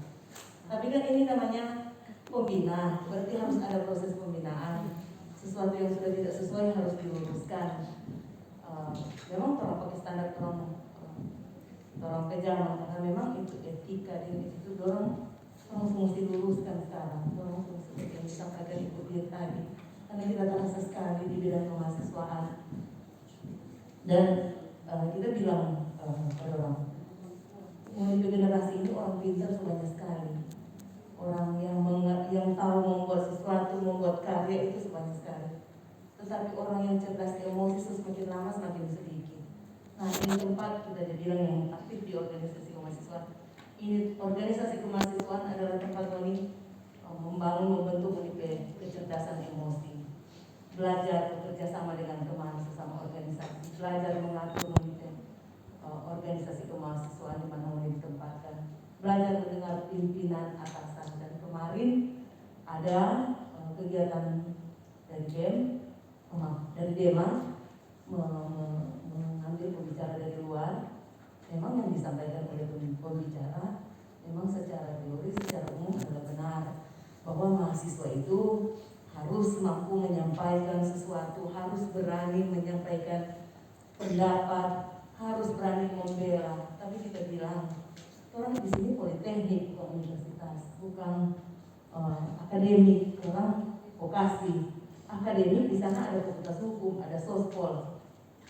Tapi kan ini namanya pembina, berarti harus ada proses pembinaan. Sesuatu yang sudah tidak sesuai harus diluruskan. Memang orang pakai standar orang kejaman, karena memang itu etika itu dorong mesti diluruskan sekarang. Dorong seperti yang disampaikan Ibu Dir tadi, karena kita terasa sekali di bidang kemahasiswaan. Dan kita bilang pada orang, menuju generasi ini orang pintar banyak sekali, orang yang tahu membuat sesuatu, membuat karya itu sebanyak sekali. Tetapi orang yang cerdas emosi semakin lama semakin sedikit. Nah ini tempat kita jadi bilang yang aktif di organisasi kemahasiswaan. Ini organisasi kemahasiswaan adalah tempat kami membangun, membentuk kecerdasan emosi, belajar bekerja sama dengan teman sesama organisasi, belajar mengatur organisasi kemahasiswaan di mana mau ditempatkan, belajar mendengar pimpinan atasan. Dan kemarin ada kegiatan dari DEMA mengambil pembicara dari luar. Memang yang disampaikan oleh pembicara memang secara teori, secara umum adalah benar bahwa mahasiswa itu harus mampu menyampaikan sesuatu, harus berani menyampaikan pendapat, harus berani membela. Tapi kita bilang orang di sini politeknik, bukan universitas, bukan akademik, orang vokasi. Akademik di sana ada fakultas hukum, ada sospol,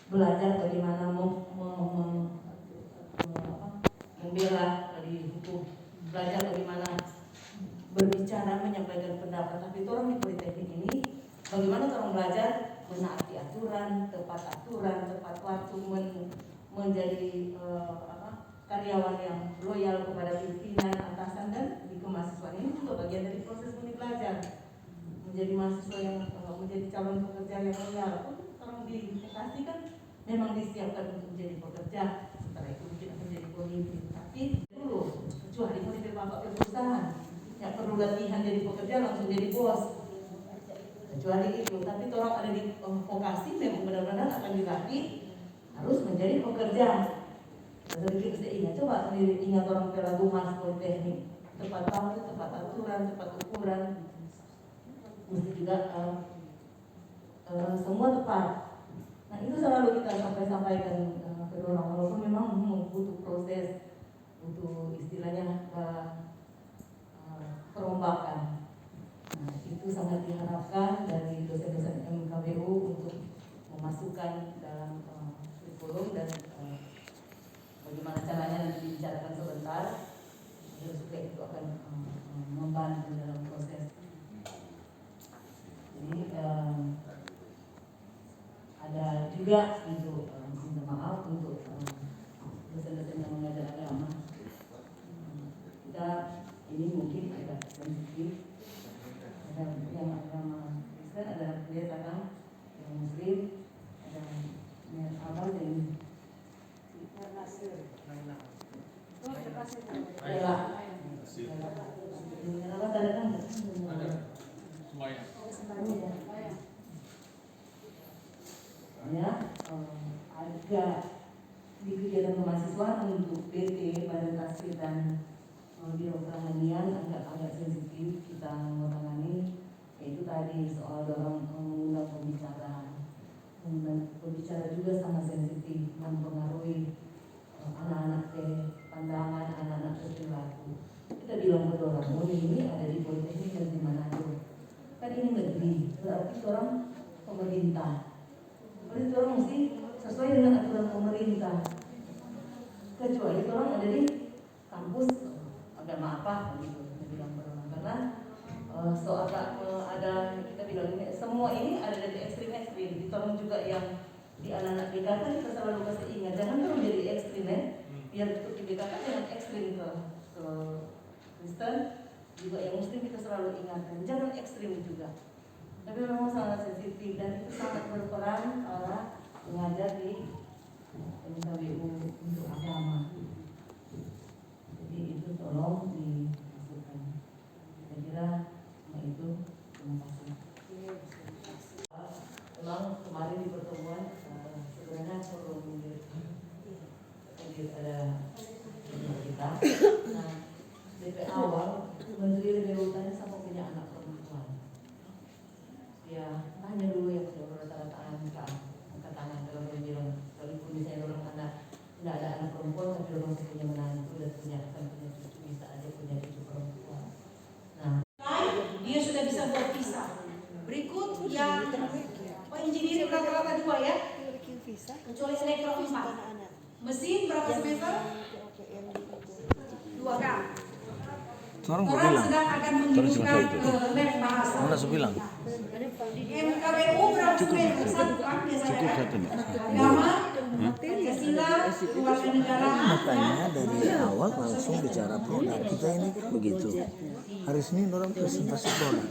belajar bagaimana membela di hukum, belajar bagaimana berbicara, menyampaikan pendapat. Tapi orang di politeknik ini bagaimana orang belajar menaati aturan, tepat waktu, menjadi karyawan yang loyal kepada pimpinan, atasan. Dan di kemahasiswaan ini juga bagian dari proses belajar, menjadi mahasiswa yang menjadi calon pekerja yang loyal. Orang di Bekasi kan memang disiapkan untuk menjadi pekerja, setelah itu mungkin akan menjadi pemimpin. Tapi dulu kecuali mau jadi bapak perusahaan, yang perlu latihan jadi pekerja langsung jadi bos, kecuali itu. Tapi orang ada di vokasi memang benar-benar akan dilatih harus menjadi pekerja. Sedikit saya ingat, coba sendiri ingat orang Pelagumas Politeknik, tepat waktu, tepat aturan, tepat ukuran, mesti juga semua tepat. Nah itu selalu kita sampaikan ke orang, walaupun memang butuh proses, butuh istilahnya perombakan. Nah itu sangat diharapkan dari dosen-dosen MKBU untuk memasukkan dalam kurikulum, dan bagaimana caranya nanti dibicarakan sebentar, supaya itu akan membantu dalam proses. Jadi juga untuk minta maaf untuk dosen-dosen yang mengajar agama. Kita ini mungkin agak sensitif. Ada yang agama Kristen, ada pendeta kan, yang Muslim, ada yang abang dan agak di kegiatan kemahasiswaan untuk PT Badan Tasfid dan Biro Kerohanian agak sensitif kita menangani, yaitu tadi soal dorong mengundang pembicara. Pembicara juga sangat sensitif, mempengaruhi anak-anak pandangan, anak-anak perilaku. Kita bilang ke orang, ini ada di Politeknik dan di Manado. Kan ini negeri, berarti orang pemerintah. Berarti orang mesti sesuai dengan aturan pemerintah. Kecuali orang ada di kampus agama apa gitu, kita bilang ke orang. Karena soal ada kita bilang ini, semua ini ada dari ekstrim-ekstrim. Ditolong juga yang di anak-anak BKK kita selalu kasih ingat, jangan terus jadi ekstrim ya. Biar untuk di BKK jangan ekstrim ke Kristen, juga yang Muslim kita selalu ingatkan, jangan ekstrim juga. Tapi memang sangat sensitif dan itu sangat berperan arah mengajar di MKBU untuk agama. Jadi itu tolong dimasukkan. Saya kira itu terima kasih. Memang kemarin di pertemuan sebenarnya perlu ada kita. Nah, DP awal Menteri Lebih sama punya anak perempuan. Ya, tanya dulu yang sudah rata-rata angkat tangan kalau bilang, walaupun misalnya orang anak tidak ada anak perempuan, tapi orang punya menantu dan punya cucu, bisa aja punya cucu perempuan. Nah, dia sudah bisa buat visa. Berikut yang engineering rata-rata 2 ya, kecuali elektro 4. Mesin berapa semester? 2 kan? Orang sedang akan mengirimkan ke lab bahasa. Mana saya bilang? MKBU berapa semester? 1 kan biasanya. Agama, Pancasila, Kewarganegaraan. Makanya dari awal langsung bicara produk. Kita ini kan begitu. Hari Senin orang presentasi produk.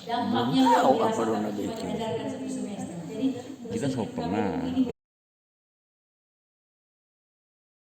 dampaknya Belum tahu luar apa biasa dona bagi bikin. mengajarkan 1 semester. Jadi Kita so pernah